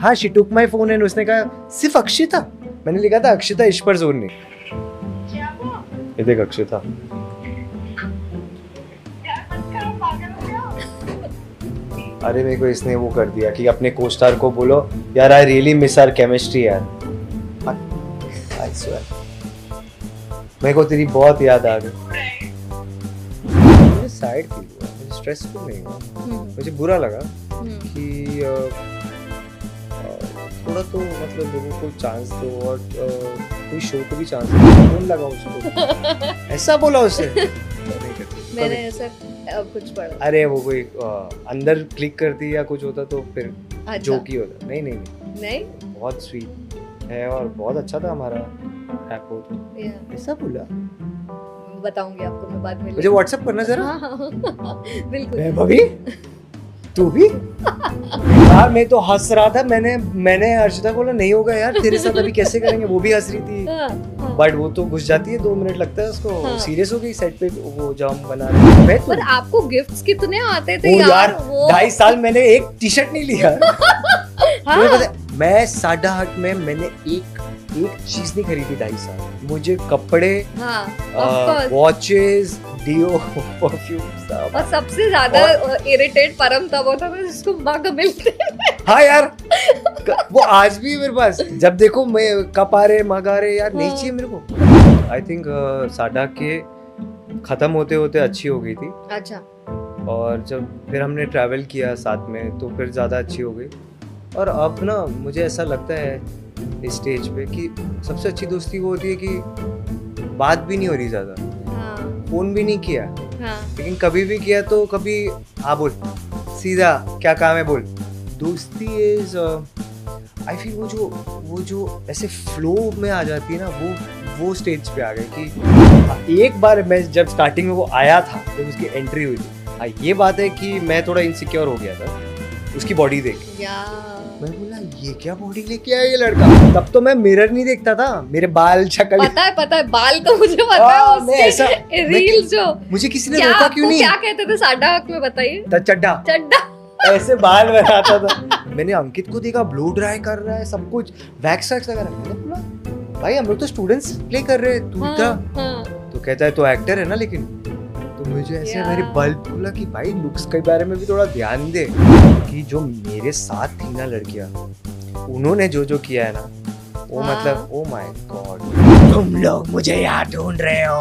हाँ she took my phone and उसने कहा सिर्फ अक्षिता, मैंने लिखा था अक्षिता इश पर जोर नहीं। ये देख अक्षिता। अरे मेरे को इसने वो कर दिया कि अपने को स्टार को बोलो यार I really miss our chemistry यार। आई स्वेयर मेरे को तेरी बहुत याद आ गई। मुझे सैड फील हुआ, मुझे स्ट्रेसफुल नहीं हुआ, मुझे बुरा लगा कि थोड़ा तो मतलब लोगों को चांस दो और कोई शो को भी चांस दो। कौन लगा उसको? ऐसा बोला उसे? मैंने ऐसा कुछ पढ़ा। अरे वो कोई अंदर क्लिक करती या कुछ होता तो फिर जोक ही होता। नहीं नहीं नहीं, बहुत स्वीट है और बहुत अच्छा था हमारा ऐप हो तो। ऐसा बोला? बताऊंगी आपको मैं बाद में। मुझे व्हाट्सएप करना जरा। हाँ, बिल्कुल। भाभी तू भी? यार मैं तो हंस रहा था, मैंने अर्शिता को बोला नहीं होगा यार तेरे साथ अभी कैसे करेंगे, वो भी हंस रही थी बट वो तो घुस जाती है 2 मिनट लगता है उसको। सीरियस हो गई सेट पे वो जो हम बना रहे थे। पर आपको गिफ्ट्स कितने आते थे यार 2.5 साल मैंने एक टी शर्ट नहीं लिया। मैं 8.5 में मैंने एक चीज नहीं खरीदी 2.5 साल। मुझे कपड़े, वॉचेस, डियो, परफ्यूम सब। और सबसे ज्यादा इरिटेट परम तब होता था जिसको मग मिलते। हाँ यार वो आज भी मेरे पास, जब देखो मैं कप आ रहे मग आ रहे यार नहीं चाहिए मेरे को। आई थिंक साडा के खत्म होते होते अच्छी हो गई थी। अच्छा। और जब फिर हमने ट्रैवल किया साथ में तो फिर ज़्यादा अच्छी हो गई। और अब ना मुझे ऐसा लगता है इस स्टेज पे कि सबसे अच्छी दोस्ती वो होती है कि बात भी नहीं हो रही ज़्यादा, फोन भी नहीं किया, लेकिन कभी भी किया तो कभी हाँ बोल, सीधा क्या काम है बोल। दोस्ती इज आई फील वो जो ऐसे फ्लो में आ जाती है ना, वो स्टेज पे आ गए कि एक बार मैं जब स्टार्टिंग में वो आया था जब उसकी एंट्री हुई थी, ये बात है कि मैं थोड़ा इनसिक्योर हो गया था उसकी बॉडी देख के। मैं बोला ये क्या बॉडी लेके आया ये लड़का। तब तो मैं मिरर नहीं देखता था, मेरे बाल शक्ल पता है बाल तो मुझे पता है उसके रील्स जो मुझे किसी ने रोका क्यों नहीं। क्या कहते थे साडा हक में बताइए? चड्डा ऐसे बाल बनाता था। मैंने अंकित को देखा ब्लो ड्राई कर रहा है, सब कुछ वैक्स लगा रहा है। मैंने बोला भाई हम लोग तो स्टूडेंट्स प्ले कर रहे हैं, तू तो कहता है तो एक्टर है ना। लेकिन तो मुझे ऐसे मेरे बल्ब बोला कि भाई लुक्स के बारे में भी थोड़ा ध्यान दे। कि जो मेरे साथ थी ना लड़कियां, उन्होंने जो किया है ना वो मतलब ओ माय गॉड। तुम लोग मुझे यहाँ ढूंढ रहे हो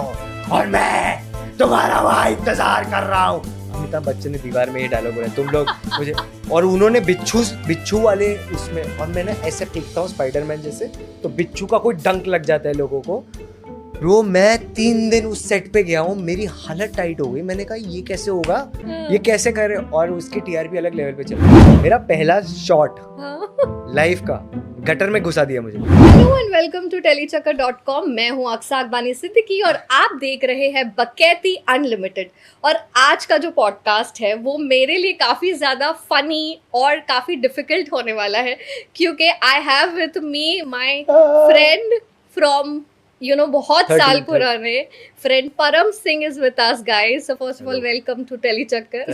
और मैं तुम्हारा वहाँ इंतजार कर रहा हूँ। अमिताभ बच्चन ने दीवार में ये डायलॉग बोला, तुम लोग मुझे। और उन्होंने बिच्छू वाले उसमें, और मैंने ऐसे फेंकता हूँ स्पाइडरमैन जैसे, तो बिच्छू का कोई डंक लग जाता है लोगों को। ब्रो मैं 3 दिन उस सेट पे गया हूँ, मेरी हालत टाइट हो गई। मैंने कहा ये कैसे होगा, ये कैसे करे। और उसकी टीआरपी अलग लेवल पे चल रही। मेरा पहला शॉट लाइफ का गटर में घुसा दिया मुझे। Hello and welcome to Telechakkar dot com. मैं हूँ अक्सा अकबानी सिद्दीकी और आप देख रहे हैं बकैती अनलिमिटेड। और आज का जो पॉडकास्ट है वो मेरे लिए काफ़ी ज़्यादा फनी और काफ़ी डिफिकल्ट होने वाला है, क्योंकि I have with me my friend from बहुत साल पुराने friend Param Singh is with us guys. So first of all welcome to Telechakkar.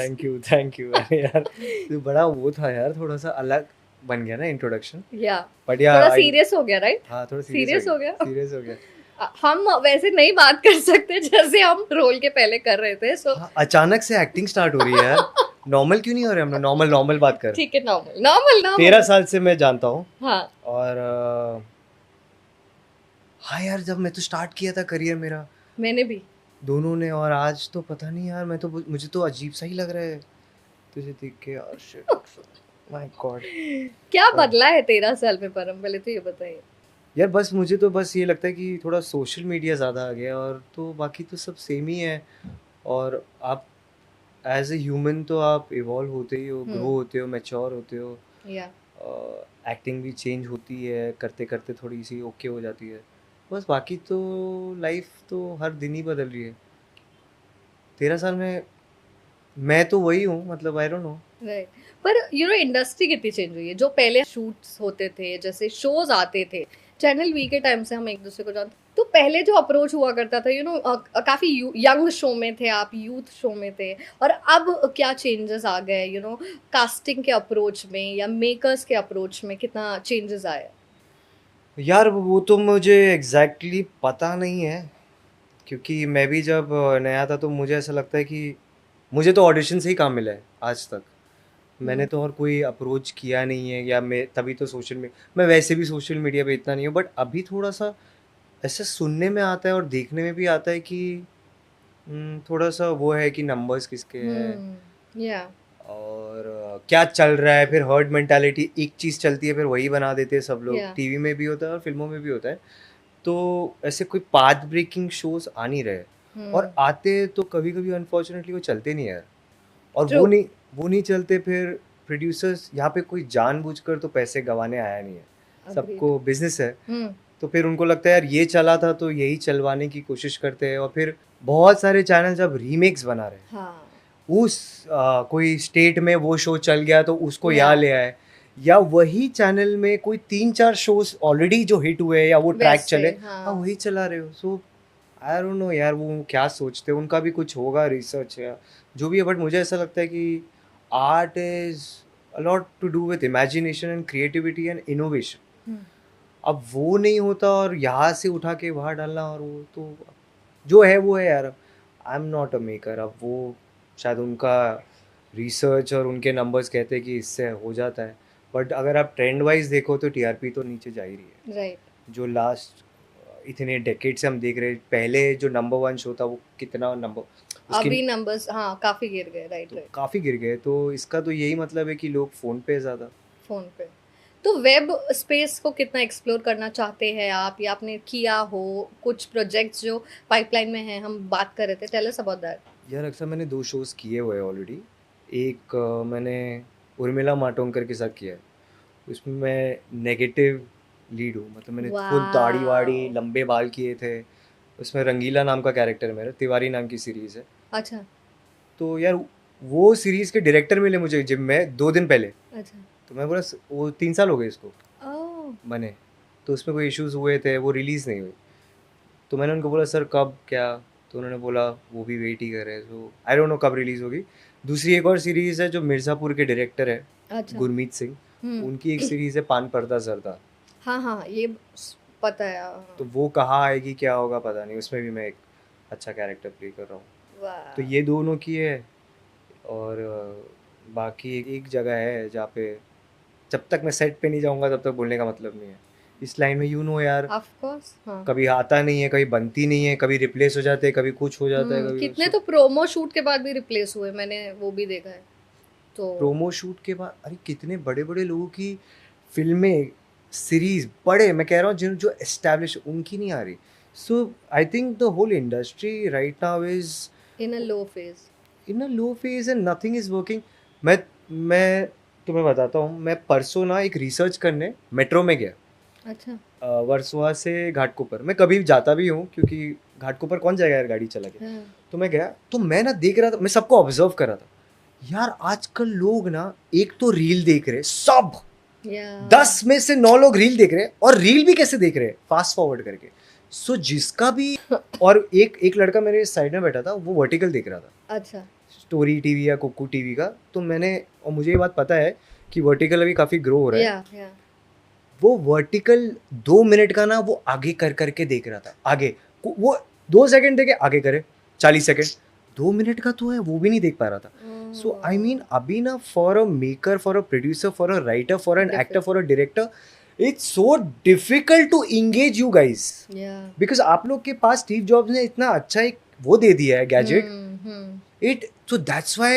Thank you यार तो बड़ा वो था यार, थोड़ा सा अलग बन गया ना इंट्रोडक्शन। बट थोड़ा सीरियस हो गया, राइट? हाँ थोड़ा सीरियस हो गया। हम वैसे नहीं बात कर सकते जैसे हम रोल के पहले कर रहे थे। सो अचानक से एक्टिंग स्टार्ट हो रही है यार। नॉर्मल क्यों नहीं हो रहे हम लोग? नॉर्मल बात कर। ठीक है, नॉर्मल 13 साल से मैं जानता हूँ। हाँ। और हाँ यार जब मैं तो स्टार्ट किया था करियर मेरा, मैंने भी दोनों ने, और आज तो पता नहीं यार मुझे तो अजीब सा ही लग रहा है तुझे देख के यार। शिट माय गॉड, क्या बदला है 13 साल में परम? पहले तो ये बताइए यार। बस मुझे तो बस ये लगता है कि थोड़ा सोशल मीडिया ज़्यादा आ गया, और तो बाकी तो सब सेम ही है। और आप एज ए ह्यूमन तो आप इवॉल्व होते ही हो, ग्रो होते हो, मैच्योर होते हो। एक्टिंग भी चेंज होती है, करते करते थोड़ी सी ओके हो जाती है। बस बाकी तो लाइफ तो हर दिन ही बदल रही है। 13 साल में मैं तो वही हूँ, मतलब आई डोंट नो। राइट, पर इंडस्ट्री कितनी चेंज हुई है। जो पहले शूट्स होते थे, जैसे शोज आते थे, चैनल वी के टाइम से हम एक दूसरे को जानते, तो पहले जो अप्रोच हुआ करता था काफी यंग शो में थे आप, यूथ शो में थे, और अब क्या चेंजेस आ गए कास्टिंग के अप्रोच में या मेकर्स के अप्रोच में, कितना चेंजेस आया? यार वो तो मुझे एग्जैक्टली पता नहीं है, क्योंकि मैं भी जब नया था तो मुझे ऐसा लगता है कि मुझे तो ऑडिशन से ही काम मिला है आज तक। मैंने तो और कोई अप्रोच किया नहीं है, या मैं तभी तो सोशल मीडिया, मैं वैसे भी सोशल मीडिया पे इतना नहीं हूँ, बट अभी थोड़ा सा ऐसे सुनने में आता है और देखने में भी आता है कि थोड़ा सा वो है कि नंबर्स किसके हैं या और क्या चल रहा है। फिर हर्ड मेंटालिटी, एक चीज़ चलती है फिर वही बना देते हैं सब लोग। या टीवी में भी होता है और फिल्मों में भी होता है। तो ऐसे कोई पाथ ब्रेकिंग शोज आ नहीं रहे, और आते तो कभी कभी अनफॉर्चुनेटली वो चलते नहीं यार। और ट्रू। वो नहीं चलते, फिर प्रोड्यूसर्स यहाँ पे कोई जानबूझकर तो पैसे गंवाने आया नहीं है, सबको बिजनेस है। तो फिर उनको लगता है यार ये चला था तो यही चलवाने की कोशिश करते हैं। और फिर बहुत सारे चैनल जब रीमेक्स बना रहे हैं, हाँ कोई स्टेट में वो शो चल गया तो उसको या यहाँ ले आए, या वही चैनल में कोई 3-4 शोज ऑलरेडी जो हिट हुए या वो ट्रैक वैसे, चले, हाँ। हाँ वही चला रहे हो। सो आई डोंट नो यार वो क्या सोचते हैं, उनका भी कुछ होगा रिसर्च या जो भी है, बट मुझे ऐसा लगता है कि art is a lot to do with imagination and creativity and innovation. अब वो नहीं होता और यहाँ से उठा के वहाँ डालना, और वो तो जो है वो है यार। आई एम नॉट अ मेकर। अब वो शायद उनका रिसर्च और उनके नंबर्स कहते हैं कि इससे हो जाता है, बट अगर आप ट्रेंड वाइज देखो तो टीआरपी तो नीचे जा ही रही है। राइट। जो लास्ट इतने डेकेड से हम देख रहे हैं, पहले जो नंबर 1 शो था वो कितना नंबर अभी नंबर्स हाँ काफी गिर गए। Right right. काफ़ी गिर गए। तो इसका तो यही मतलब है कि लोग फ़ोन पे ज़्यादा। फोन पे। तो वेब स्पेस को कितना एक्सप्लोर करना चाहते हैं आप, या आपने किया हो कुछ प्रोजेक्ट्स जो पाइपलाइन में हैं? हम बात कर रहे थे, टेल अस अबाउट दैट। यार अक्सर मैंने 2 शोज़ किए हुए हैं ऑलरेडी। एक मैंने उर्मिला मातोंडकर के साथ किया है, उसमें मैं नेगेटिव लीड हूँ। मतलब मैंने फुल दाढ़ी वाड़ी लंबे बाल किए थे। उसमें रंगीला नाम का कैरेक्टर है मेरा, तिवारी नाम की सीरीज़ है। अच्छा तो यार वो सीरीज़ के डायरेक्टर मिले मुझे जिम में 2 दिन पहले। अच्छा। तो मैं बोला वो 3 साल हो गए इसको ओह बने, तो उसमें कोई इश्यूज़ हुए थे, वो रिलीज़ नहीं हुई। तो मैंने उनको बोला सर कब क्या, तो उन्होंने बोला वो भी वेट ही कर रहे हैं। सो आई डोंट नो कब रिलीज़ होगी। दूसरी एक और सीरीज़ है जो मिर्ज़ापुर के डायरेक्टर है, अच्छा। गुरमीत सिंह, उनकी एक सीरीज़ है पान पर्दा ज़र्दा। हाँ हाँ ये पता है। तो वो कहाँ आएगी क्या होगा पता नहीं, उसमें भी मैं एक अच्छा कैरेक्टर प्ले कर रहा हूँ। वाह। तो ये दोनों की है। और बाकी एक जगह है जहाँ पे जब तक मैं सेट पे नहीं जाऊँगा तब तक बोलने का मतलब नहीं है। इस लाइन में यार ऑफ कोर्स हाँ। कभी आता नहीं है, कभी बनती नहीं है, कभी रिप्लेस हो जाते हैं, कभी कुछ हो जाता है, कभी कितने तो प्रोमो शूट के बाद भी रिप्लेस हुए, मैंने वो भी देखा है। तो प्रोमो शूट के बाद अरे कितने बड़े बड़े लोगों की फिल्में सीरीज, बड़े मैं कह रहा हूँ जिन जो एस्टैब्लिश, उनकी नहीं आ रही। So I think the whole industry right now is in a low phase and nothing is working. मैं तुम्हें बताता हूँ, मैं परसों ना एक रिसर्च करने मेट्रो में गया। अच्छा। वर्सोवा से घाटकोपर। मैं कभी जाता भी हूँ क्योंकि घाटकोपर कौन जाएगा यार गाड़ी चला के। तो मैं गया, तो मैं ना देख रहा था, मैं सबको ऑब्जर्व कर रहा था। यार आजकल लोग ना एक तो रील देख रहे सब, 10 में से 9 लोग रील देख रहे हैं, और रील भी कैसे देख रहे हैं, फास्ट फॉरवर्ड करके। सो जिसका भी और एक लड़का मेरे साइड में बैठा था, वो वर्टिकल देख रहा था। अच्छा। स्टोरी टीवी या कुकू टीवी का। तो मैंने, और मुझे ये बात पता है कि वर्टिकल अभी काफी ग्रो हो रहा है। वो वर्टिकल 2 मिनट का ना वो आगे कर करके देख रहा था। आगे वो 2 सेकंड देखे, आगे करे 40 सेकंड, 2 मिनट का तो है वो भी नहीं देख पा रहा था। सो आई मीन अभी ना for a maker, for a producer, for a writer, for an actor, for a director, it's so difficult to engage you guys, because आप लोग के पास स्टीव जॉब्स ने इतना अच्छा एक वो दे दिया है gadget. so that's why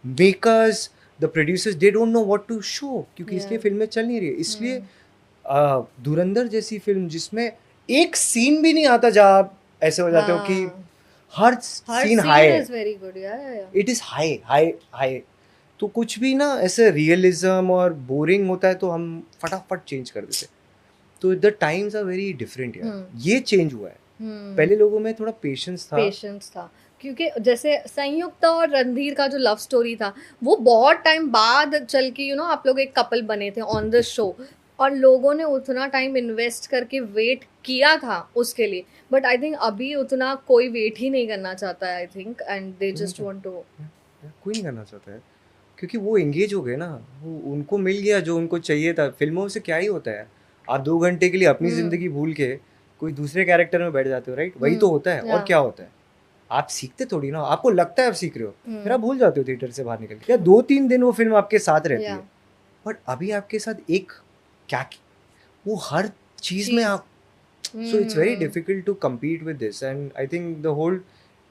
makers, the producers, they don't know what to show, क्योंकि इसलिए फिल्में चल नहीं रही है। इसलिए धुरंधर जैसी फिल्म जिसमें एक सीन भी नहीं आता जहाँ आप ऐसे हो जाते हो कि हर सीन हाई है, इट इज हाई। तो कुछ भी ना ऐसे रियलिज्म और बोरिंग होता है तो हम फटाफट चेंज कर देते। तो the times are very different यार। ये चेंज हुआ है। पहले लोगों में थोड़ा पेशेंस था, क्योंकि जैसे संयुक्त और रणधीर का जो लव स्टोरी था वो बहुत टाइम बाद चल के आप लोग एक कपल बने थे ऑन द शो, और लोगों ने उतना टाइम इन्वेस्ट करके वेट किया था उसके लिए, बट आई थिंक अभी उतना कोई वेट ही नहीं करना चाहता है, I think, and they just want to. कोई नहीं करना चाहता है, क्योंकि वो एंगेज हो गए ना, वो उनको मिल गया जो उनको चाहिए था। फिल्मों से क्या ही होता है, आप 2 घंटे के लिए अपनी ज़िंदगी भूल के कोई दूसरे कैरेक्टर में बैठ जाते हो, राइट? वही तो होता है। और क्या होता है, आप सीखते थोड़ी ना, आपको लगता है आप सीख रहे हो, फिर आप भूल जाते हो थिएटर से बाहर निकल के। या 2-3 दिन वो फिल्म आपके साथ रहती है, बट अभी आपके साथ एक क्या, वो हर चीज़ में आप, so it's very difficult to compete with this, and I think the whole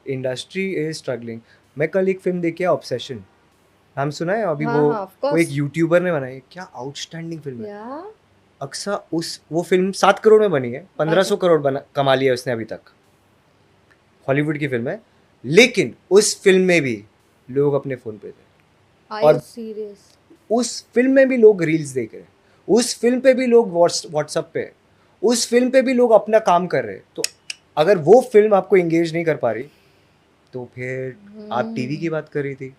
industry is struggling. मैं कल एक फिल्म देखी है, ऑब्सेशन, नाम सुना है? अभी वो एक यूट्यूबर ने बनाई, क्या आउटस्टैंडिंग फिल्म है। अक्सा वो फिल्म 7 करोड़ में बनी है, 1500 करोड़ कमा लिया उसने अभी तक। हॉलीवुड की फिल्म है, लेकिन उस फिल्म में भी लोग अपने फोन पे थे, और उस फिल्म में भी लोग रील्स देख रहे हैं, उस फिल्म पे भी लोग व्हाट्सएप पे, उस फिल्म पे भी लोग अपना काम कर रहे हैं। तो अगर वो फिल्म आपको एंगेज नहीं कर पा रही, तो फिर आप टीवी की बात कर रही थी।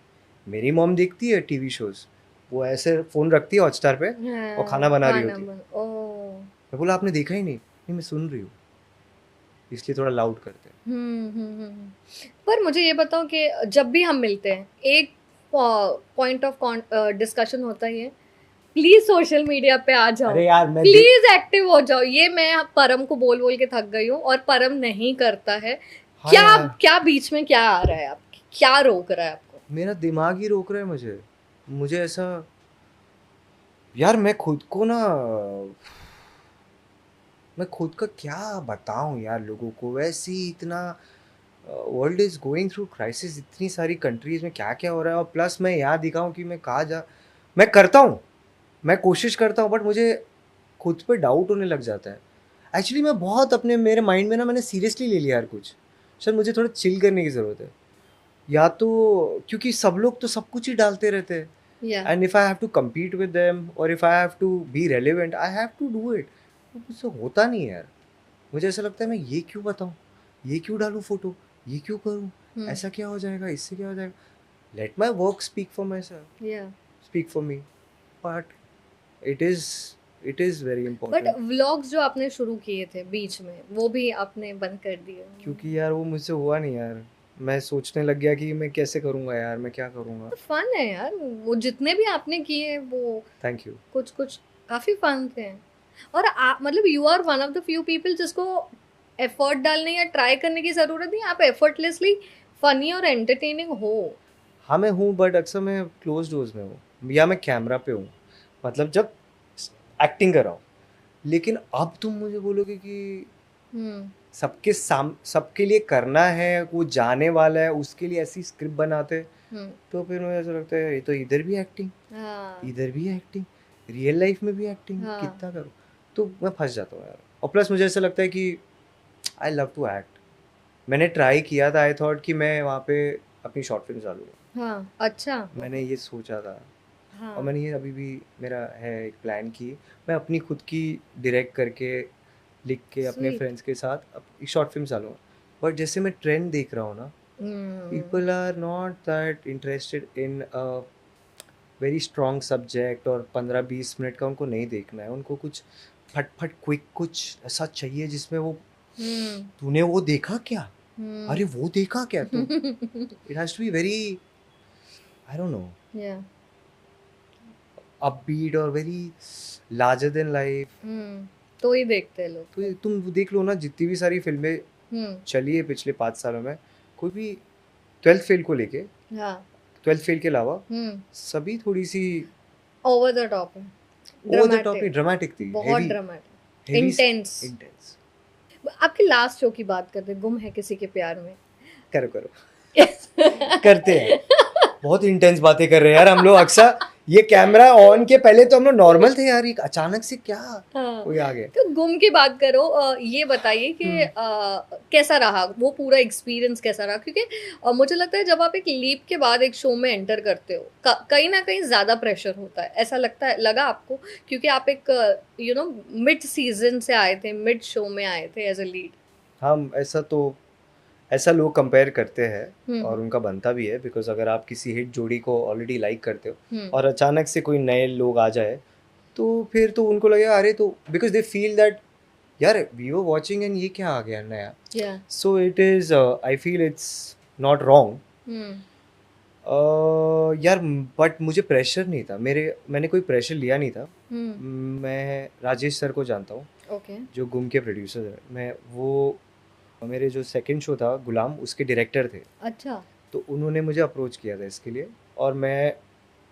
मेरी मॉम देखती है टीवी शोज, वो ऐसे फोन रखती है हॉटस्टार पे और खाना बना रही होती है। मैं बोला आपने देखा ही नहीं? नहीं, मैं सुन रही हूँ, इसलिए थोड़ा लाउड करते हैं। पर मुझे ये बताओ कि जब भी हम मिलते हैं एक पॉइंट ऑफ डिस्कशन होता ही है, प्लीज सोशल मीडिया पे आ जाओ, अरे यार मैं प्लीज एक्टिव हो जाओ। ये मैं परम को बोल बोल के थक गई हूँ, और परम नहीं करता है। हाँ क्या यार, क्या बीच में क्या आ रहा है आपकी, क्या रोक रहा है आपको? मेरा दिमाग ही रोक रहा है मुझे ऐसा। यार मैं खुद को ना, मैं खुद का क्या बताऊं यार लोगों को, वैसे ही इतना world is going through crisis, इतनी सारी कंट्रीज में क्या क्या हो रहा है, और प्लस मैं यहाँ दिखाऊं कि मैं कहाँ जा, मैं करता हूँ, मैं कोशिश करता हूँ, बट मुझे खुद पे डाउट होने लग जाता है। एक्चुअली मैं बहुत अपने मेरे माइंड में ना, मैंने सीरियसली ले लिया यार कुछ, शायद मुझे थोड़ा चिल करने की ज़रूरत है, या तो क्योंकि सब लोग तो सब कुछ ही डालते रहते हैं, and if I have to compete with them, और if I have to be relevant, I have to do it. मुझसे होता नहीं है यार, मुझे ऐसा लगता है मैं ये क्यों बताऊँ, ये क्यों डालूँ फोटो, ये क्यों करूँ, ऐसा क्या हो जाएगा, इससे क्या हो जाएगा। Let my work speak for my self, speak for me, but it is very important. But vlogs जो आपने शुरू किए थे बीच में, वो भी आपने बंद कर दिए? क्योंकि यार वो मुझसे हुआ नहीं यार, मैं सोचने लग गया कि मैं कैसे करूँगा यार, मैं क्या करूँगा। फन है यार, वो जितने भी आपने किए वो, थैंक यू, कुछ कुछ काफी फन थे। और आप मतलब you are one of the few people जिसको एफर्ट डालने या ट्राई करने की जरूरत नहीं, आप एफर्टलेसली फनी और एंटरटेनिंग हो। हाँ मैं हूँ, बट अक्सर मैं क्लोज डोर्स में हूँ, या मैं कैमरा पे हूँ, मतलब जब एक्टिंग कर रहा हूँ। लेकिन अब तुम मुझे बोलोगे कि सबके लिए करना है, वो जाने वाला है, उसके लिए ऐसी स्क्रिप्ट बनाते, तो फिर मुझे ऐसा लगता है ये तो इधर भी एक्टिंग, इधर भी एक्टिंग, रियल लाइफ में भी एक्टिंग, कितना करूँ, तो मैं फंस जाता हूँ यार। और प्लस मुझे ऐसा लगता है कि आई लव टू एक्ट। मैंने ट्राई किया था, आई थॉट कि मैं वहाँ पे अपनी शॉर्ट फिल्म डालूंगा। हाँ, अच्छा, मैंने ये सोचा था। हाँ। और मैंने ये अभी भी मेरा है एक प्लान की मैं अपनी खुद की डायरेक्ट करके, लिख के अपने फ्रेंड्स के साथ एक शॉर्ट फिल्म डालूंगा। बट जैसे मैं ट्रेंड देख रहा हूँ ना, people are not that interested in a very strong subject, और 15-20 मिनट का उनको नहीं देखना है, उनको कुछ फटफट क्विक कुछ ऐसा चाहिए जिसमें वो तूने वो देखा क्या, अरे वो देखा क्या, तो it has to be very, I don't know, upbeat और वेरी लार्जर देन लाइफ, तो ही देखते हैं लोग। तो तुम देख लो ना, जितनी भी सारी फिल्में चली है पिछले 5 सालों में, कोई भी 12th फेल को लेके, 12th फेल के अलावा सभी थोड़ी सी ओवर द टॉप है, ओवर द टॉप नहीं, ड्रामेटिक थी, बहुत ड्रामेटिक, इंटेंस। आपके लास्ट शो की बात करते हैं, गुम है किसी के प्यार में। करो करते हैं, बहुत इंटेंस बातें कर रहे हैं यार हम लोग। अक्सर ये कैमरा ऑन के पहले तो हम लोग नॉर्मल थे यार, अचानक से क्या कोई आ गया। तो गुम की बात करो, ये बताइए कि कैसा रहा वो पूरा एक्सपीरियंस, कैसा रहा? क्योंकि मुझे लगता है जब आप एक लीप के बाद एक शो में एंटर करते हो, कहीं ना कहीं ज़्यादा प्रेशर होता है, ऐसा लगा आपको? क्योंकि आप एक मिड सीजन से आए थे, मिड शो में आए थे एज अ लीड। हम ऐसा लोग कंपेयर करते हैं, और उनका बनता भी है, बिकॉज अगर आप किसी हिट जोड़ी को ऑलरेडी लाइक करते हो और अचानक से कोई नए लोग आ जाए, तो फिर तो उनको लगा अरे तो बिकॉज दे फील दैट यार वी वर वॉचिंग एंड ये क्या आ गया नया. Yeah. So it is I feel it's not wrong. Hmm. यार बट मुझे प्रेशर नहीं था. मैंने कोई प्रेशर लिया नहीं था. Hmm. मैं राजेश सर को जानता हूँ Okay. जो गुम के प्रोड्यूसर है. मैं वो मेरे जो सेकंड शो था गुलाम उसके डायरेक्टर थे. अच्छा. तो उन्होंने मुझे अप्रोच किया था इसके लिए और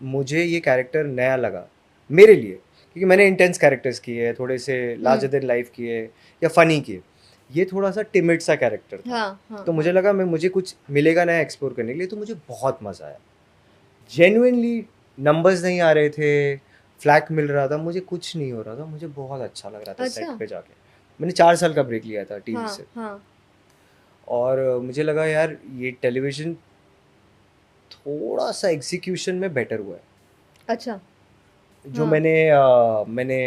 मुझे ये कैरेक्टर नया लगा मेरे लिए क्योंकि मैंने इंटेंस कैरेक्टर्स किए थोड़े से लार्जर देन लाइफ किए या फनी किए. ये थोड़ा सा टिमिड सा कैरेक्टर था. हाँ. तो मुझे लगा मुझे कुछ मिलेगा नया एक्सप्लोर करने के लिए. तो मुझे बहुत मज़ा आया. जेन्युइनली नंबर्स नहीं आ रहे थे, फ्लैक मिल रहा था, मुझे कुछ नहीं हो रहा था. मुझे बहुत अच्छा लग रहा था अच्छा. सेट पे जाके. मैंने 4 साल का ब्रेक लिया था टीवी से. हाँ. और मुझे लगा यार ये टेलीविज़न थोड़ा सा एग्जीक्यूशन में बेटर हुआ है. अच्छा. जो हाँ. मैंने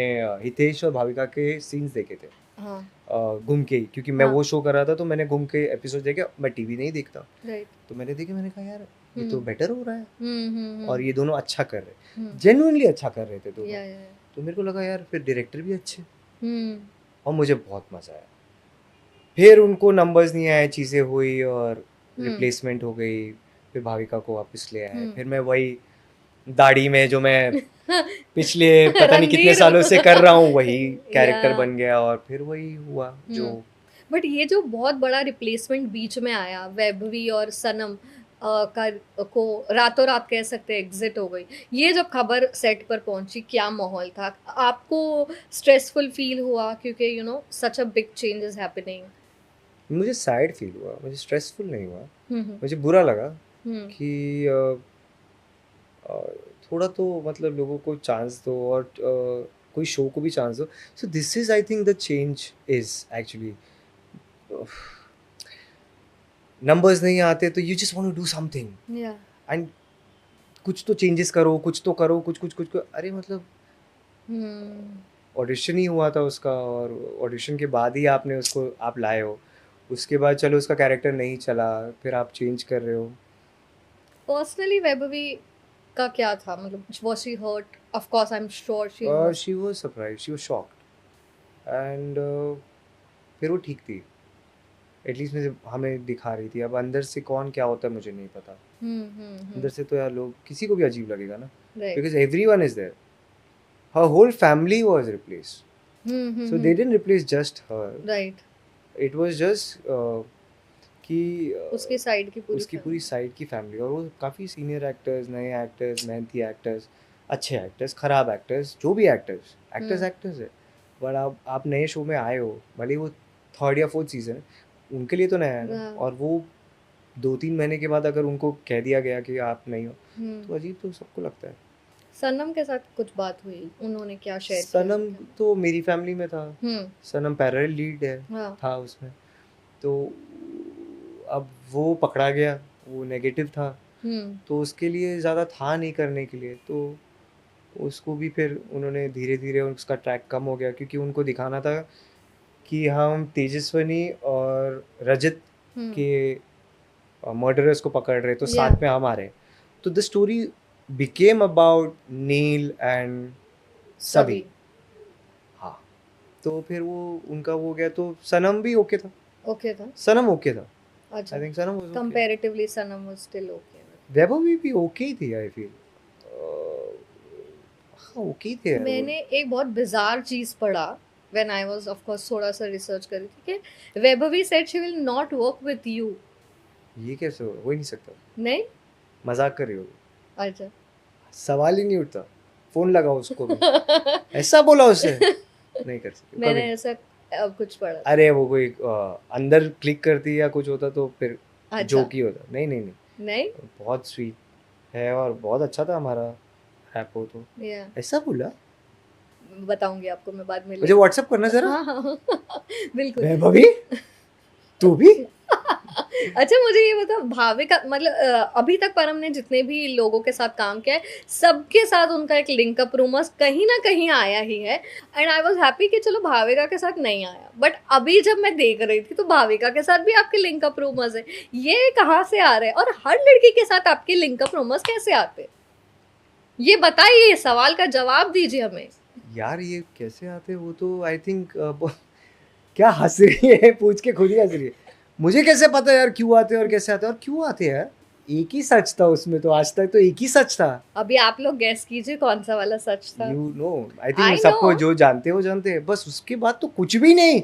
हितेश और भाविका के सीन्स देखे थे हाँ. गुम के ही क्योंकि मैं हाँ. वो शो कर रहा था. तो मैंने गुम के एपिसोड देखे. मैं टीवी नहीं देखता. राइट. तो मैंने देखे. मैंने कहा यार ये तो बेटर हो रहा है. और ये दोनों अच्छा कर रहे हैं. जेन्युइनली अच्छा कर रहे थे दोनों. तो मेरे को लगा यार फिर डायरेक्टर भी अच्छे. और मुझे बहुत मज़ा आया. फिर उनको नंबर्स नहीं आए, चीज़ें हुई और रिप्लेसमेंट हो गई. फिर भाविका को वापस ले आए. फिर मैं वही दाढ़ी में जो मैं पिछले पता नहीं कितने सालों से कर रहा हूँ वही कैरेक्टर बन गया. और फिर वही हुआ जो. बट ये जो बहुत बड़ा रिप्लेसमेंट बीच में आया वैभवी और सनम को रातों रात कह सकते हैं एग्जिट हो गई. ये जब खबर सेट पर पहुंची क्या माहौल था? आपको स्ट्रेसफुल फील हुआ क्योंकि you know such a big change is happening? मुझे सैड फील हुआ. मुझे स्ट्रेसफुल नहीं हुआ. मुझे बुरा लगा कि थोड़ा तो मतलब लोगों को चांस दो और कोई शो को भी चांस दो. So this is I think the change is actually numbers नहीं आते तो you just want to do something and कुछ तो चेंजेस करो, कुछ तो करो, कुछ. अरे मतलब ऑडिशन ही हुआ था उसका और ऑडिशन के बाद ही आपने उसको आप लाए हो. उसके बाद चलो उसका कैरेक्टर नहीं चला, फिर आप चेंज कर रहे हो. पर्सनली वैभवी का क्या था? मतलब was she hurt? Of course I'm sure she was. she was surprised, she was shocked and फिर वो ठीक थी. एटलीस्ट मुझे हमें दिखा रही थी. अब अंदर से कौन क्या होता है मुझे नहीं पता. अंदर से तो यार लोग किसी को भी अजीब लगेगा ना. Because everyone is there. Her whole family was replaced. So they didn't replace just her. Right. It was just कि उसकी साइड की पूरी साइड की फैमिली. और वो काफ़ी सीनियर एक्टर्स, नए एक्टर्स, मेहनती एक्टर्स, अच्छे एक्टर्स, ख़राब एक्टर्स, जो भी एक्टर्स है. बट आप नए शो में आए हो, भले वो 3rd या 4th सीजन उनके लिए तो नया है ना. और वो 2-3 महीने के बाद अगर उनको कह दिया गया कि आप नहीं हो तो अजीब तो सबको लगता है. सनम के साथ कुछ बात हुई? उन्होंने क्या शेयर किया? सनम तो मेरी फैमिली में था. सनम पैरेलल लीड है. था उसमें. तो अब वो पकड़ा गया, वो नेगेटिव था. तो उसके लिए ज़्यादा था नहीं करने के लिए. तो उसको भी फिर उन्होंने धीरे धीरे उसका ट्रैक कम हो गया क्योंकि उनको दिखाना था कि हम तेजस्वनी और रजत के मर्डरर्स को पकड़ रहे तो साथ में हम आ रहे. तो the story became about Neel and सभी. हाँ. तो फिर वो उनका वो गया. तो सनम भी ओके था. सनम ओके था. अच्छा. I think Sanam was comparatively Sanam was still okay. Vaibhavi भी ओके थी आई फील. हाँ ओके थे. मैंने एक बहुत बिजार चीज पढ़ा when I was of course थोड़ा सा रिसर्च कर रही थी कि Vaibhavi said she will not work with you. ये कैसे हो ही नहीं सकता. नहीं, मजाक कर रही हो. अच्छा. सवाल ही नहीं उठता. फोन लगाओ उसको भी. ऐसा बोला उसे. नहीं कर सकते. मैंने ऐसा कुछ पढ़ा. अरे वो कोई अंदर क्लिक करती या कुछ होता तो फिर जोक ही होता. नहीं बहुत स्वीट है और बहुत अच्छा था हमारा रैप हो. तो ऐसा बोला. बताऊंगी आपको मैं बाद में. मुझे व्हाट्सएप करना जरा. हाँ. बिल्कुल. वैभवी तू भी. अच्छा मुझे ये बता, भाविका मतलब अभी तक परम ने जितने भी लोगों के साथ काम किया है सबके साथ उनका एक लिंकअप रूमर्स कहीं ना कहीं आया ही है. एंड आई वाज हैप्पी कि चलो भाविका के साथ नहीं आया. बट अभी जब मैं देख रही थी तो भाविका के साथ भी आपके लिंकअप रूमर्स है. ये कहाँ से आ रहे हैं और हर लड़की के साथ आपके लिंकअप रूमर्स कैसे आते? ये बताइए, सवाल का जवाब दीजिए हमें. यार ये कैसे आते हैं वो तो आई थिंक क्या हंस रही है पूछ के खुद ही हंस रही है। मुझे कैसे पता यार क्यों आते हैं और कैसे आते हैं और क्यों आते हैं यार। एक ही सच था उसमें तो आज तक तो एक ही सच था। अभी आप लोग गेस कीजिए कौन सा वाला सच था। You know I I think सबको know. जो जानते हैं वो जानते हैं बस उसके बाद तो कुछ भी नहीं।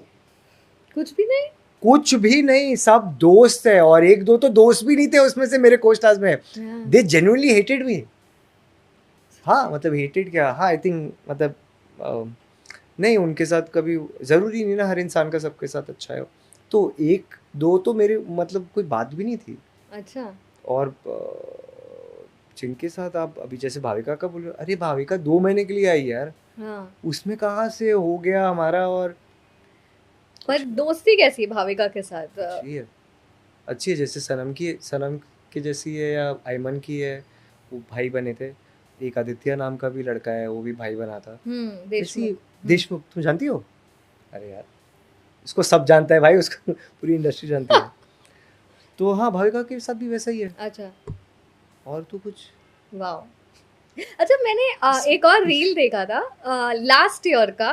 कुछ भी नहीं। कुछ भी नहीं सब दोस्त है और एक दो तो दोस्त भी नहीं थे उसमें से मेरे कोस्टार्स में। हाँ। दे जेन्युइनली हेटेड मी। हाँ मतलब हेटेड क्या हाँ आई थिंक मतलब नहीं उनके साथ कभी ज़रूरी नहीं ना हर इंसान का सबके साथ अच्छा है। तो एक दो तो मेरे मतलब कोई बात भी नहीं थी। अच्छा। और जिनके साथ आप अभी जैसे भाविका का बोल रहे हो अरे भाविका 2 महीने के लिए आई यार। हाँ। उसमें कहाँ से हो गया हमारा और पर दोस्ती कैसी है भाविका के साथ? अच्छी है जैसे सनम की जैसी है या आयमन की है। वो भाई बने थे। एक आदित्य नाम का भी लड़का है वो भी भाई बना था। देशमुख। देशमुख तुम जानती हो? अरे यार उसको सब जानता है भाई उसको पूरी इंडस्ट्री जानती है। तो हाँ भाविका के साथ भी वैसा ही है। अच्छा। और तो कुछ वाह। अच्छा मैंने एक और रील देखा था लास्ट ईयर का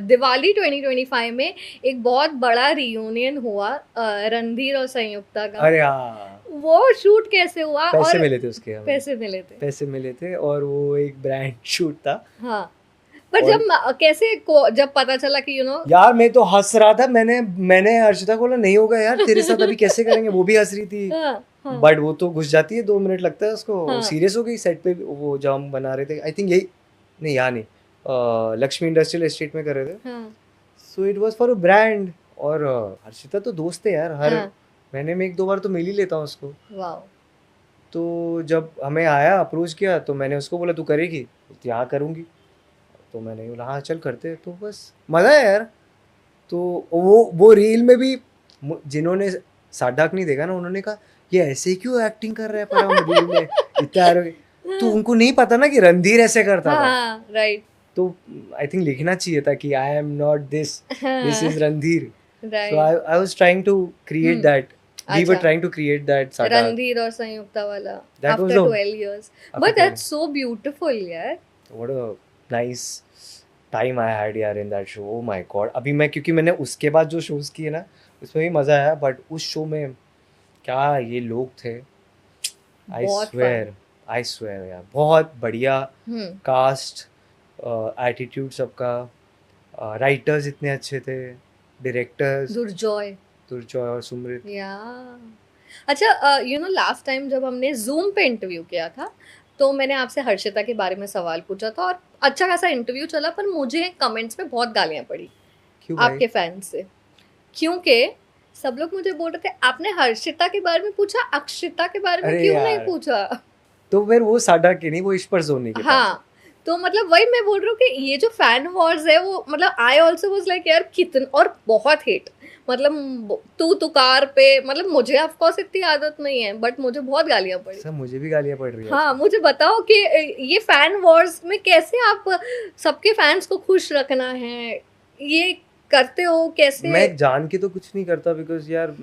दिवाली 2025 में एक बहुत बड़ा रियूनियन हुआ रणधीर और संयुक्ता का। अरे हाँ वो शूट कैसे हुआ? पैसे और मिले थे उसके हमें। पैसे मिले थे और वो एक ब्रांड शूट था। हाँ। पर और- जब पता चला कि यार मैं तो हंस रहा था। मैंने हर्षिता को बोला नहीं होगा यार तेरे साथ अभी कैसे करेंगे। वो भी हंस रही थी। हाँ। बट वो तो घुस जाती है 2 मिनट लगता है उसको। हाँ। सीरियस हो गई सेट पे वो जो हम बना रहे थे आई थिंक यही नहीं यहाँ नहीं लक्ष्मी इंडस्ट्रियल एस्टेट में कर रहे थे। हाँ। So it was for a brand. और हर्षिता तो दोस्त है यार हर हाँ। महीने में 1-2 बार तो मिल ही लेता हूँ उसको। वाह। तो जब हमें आया अप्रोच किया तो मैंने उसको बोला तू करेगी? यहाँ करूँगी। तो मैंने बोला हाँ चल करते हैं। तो बस मज़ा है यार। तो वो रील में भी जिन्होंने साडाक नहीं देखा ना उन्होंने कहा ये ऐसे क्यों एक्टिंग कर रहा है पर हम रील में इतना तो उनको नहीं पता ना कि रणधीर ऐसे करता था। हाँ राइट। तो आई थिंक लिखना चाहिए था कि आई am not this is Randhir. Right. So I was trying to create that. We were अच्छा। trying to create that Sadak. Randhir और संयुक्ता वाला That was after the- 12 years. after But 12. that's so beautiful यार. What a nice time I had यार in that show. Oh my god. अभी मैं क्योंकि मैंने उसके बाद जो shows किए ना उसमें भी मज़ा आया बट उस शो में क्या ये लोग थे। I बहुत swear यार बहुत बढ़िया हम्म। कास्ट एटीट्यूड सबका राइटर्स इतने अच्छे थे डायरेक्टर्स दुर्जॉय और सुमृत। या अच्छा लास्ट टाइम जब हमने जूम पे इंटरव्यू किया था तो मैंने आपसे हर्षिता के बारे में सवाल पूछा था और अच्छा खासा इंटरव्यू चला पर मुझे कमेंट्स में बहुत गालियां पड़ी क्यों भाई? आपके फैंस से क्योंकि सब लोग मुझे बोल रहे थे आपने हर्षिता के बारे में पूछा अक्षिता के बारे में अरे क्यों यार। नहीं पूछा। तो फिर वो साडा के नहीं वो ईश्वर सोनी के पास हाँ तो मतलब वही मैं बोल रही हूँ कि ये जो फैन वॉर्स है वो मतलब आई ऑल्सो वाज लाइक यार कितन और बहुत हेट मतलब तू तुकार पे मतलब मुझे ऑफ कोर्स इतनी आदत नहीं है बट मुझे बहुत गालियां पड़ी। सब मुझे भी गालियां पड़ रही है। हाँ मुझे बताओ कि ये फैन वॉर्स में कैसे आप सबके फैंस को खुश रखना है ये करते हो कैसे? मैं जान के तो कुछ नहीं करता बिकॉज यार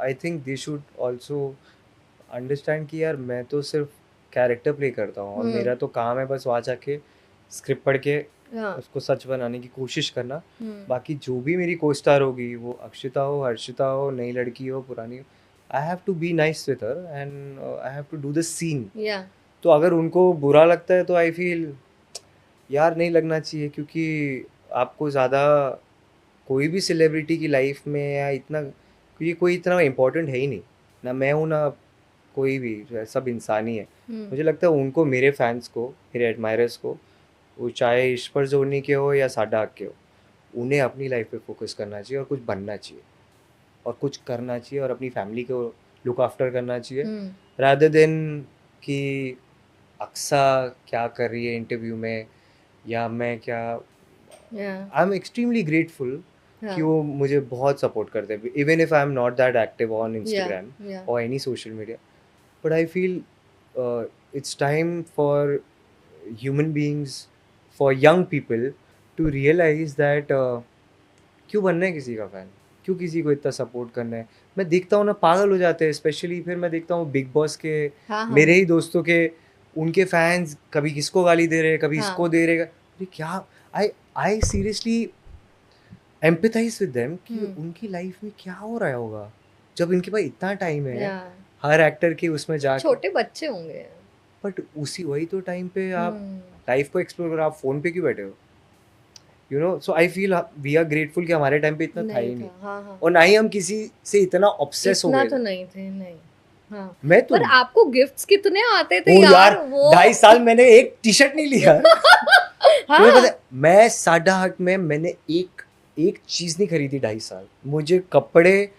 I think they should also understand कि यार मैं तो सिर्फ कैरेक्टर प्ले करता हूँ और मेरा तो काम है बस वहाँ जाके स्क्रिप्ट पढ़ के हाँ। उसको सच बनाने की कोशिश करना। बाकी जो भी मेरी को स्टार होगी वो अक्षिता हो हर्षिता हो नई लड़की हो पुरानी हो I have to be nice with her and I have to do the scene. तो अगर उनको बुरा लगता है तो आई फील यार नहीं लगना चाहिए क्योंकि आपको ज़्यादा कोई भी सेलिब्रिटी की लाइफ में या इतना क्योंकि कोई इतना इम्पोर्टेंट है ही नहीं ना मैं हूँ ना कोई भी सब इंसान ही है। मुझे लगता है उनको मेरे फैंस को मेरे एडमायरर्स को वो चाहे ईश्वर जोनी के हो या साडाक के हो उन्हें अपनी लाइफ पे फोकस करना चाहिए और कुछ बनना चाहिए और कुछ करना चाहिए और अपनी फैमिली को लुक आफ्टर करना चाहिए रादर देन कि अक्सा क्या कर रही है इंटरव्यू में या मैं क्या। आई एम एक्सट्रीमली ग्रेटफुल कि वो मुझे बहुत सपोर्ट करते हैं even if I am not that active on Instagram और any social media but I feel it's time for human beings for young people to realize that क्यों बनना है किसी का फ़ैन क्यों किसी को इतना सपोर्ट करना है। मैं देखता हूँ ना पागल हो जाते हैं स्पेशली फिर मैं देखता हूँ बिग बॉस के मेरे ही दोस्तों के उनके फैंस कभी किसको गाली दे रहे हैं कभी इसको दे रहे अरे क्या I seriously empathise with them कि उनकी लाइफ में क्या हो रहा होगा जब इनके पास इतना टाइम है हर एक्टर के उसमें जाके, छोटे बच्चे होंगे, बट उसी वही तो टाइम पे आप लाइफ को एक्सप्लोर करो, आप फोन पे क्यों बैठे हो, you know. So I feel we are grateful कि हमारे टाइम पे इतना था ही नहीं. हाँ. और ना ही हम किसी से इतना ऑब्सेस हो गए तो नहीं थे, नहीं. हाँ. मैं तो पर आपको गिफ्ट्स कितने आते थे यार, यार वो 2.5 साल मैंने एक टी शर्ट नहीं लिया. हाँ? तुम्हें पता है, मैं साडा हट में मैंने एक चीज नहीं खरीदी 2.5 साल. मुझे कपड़े,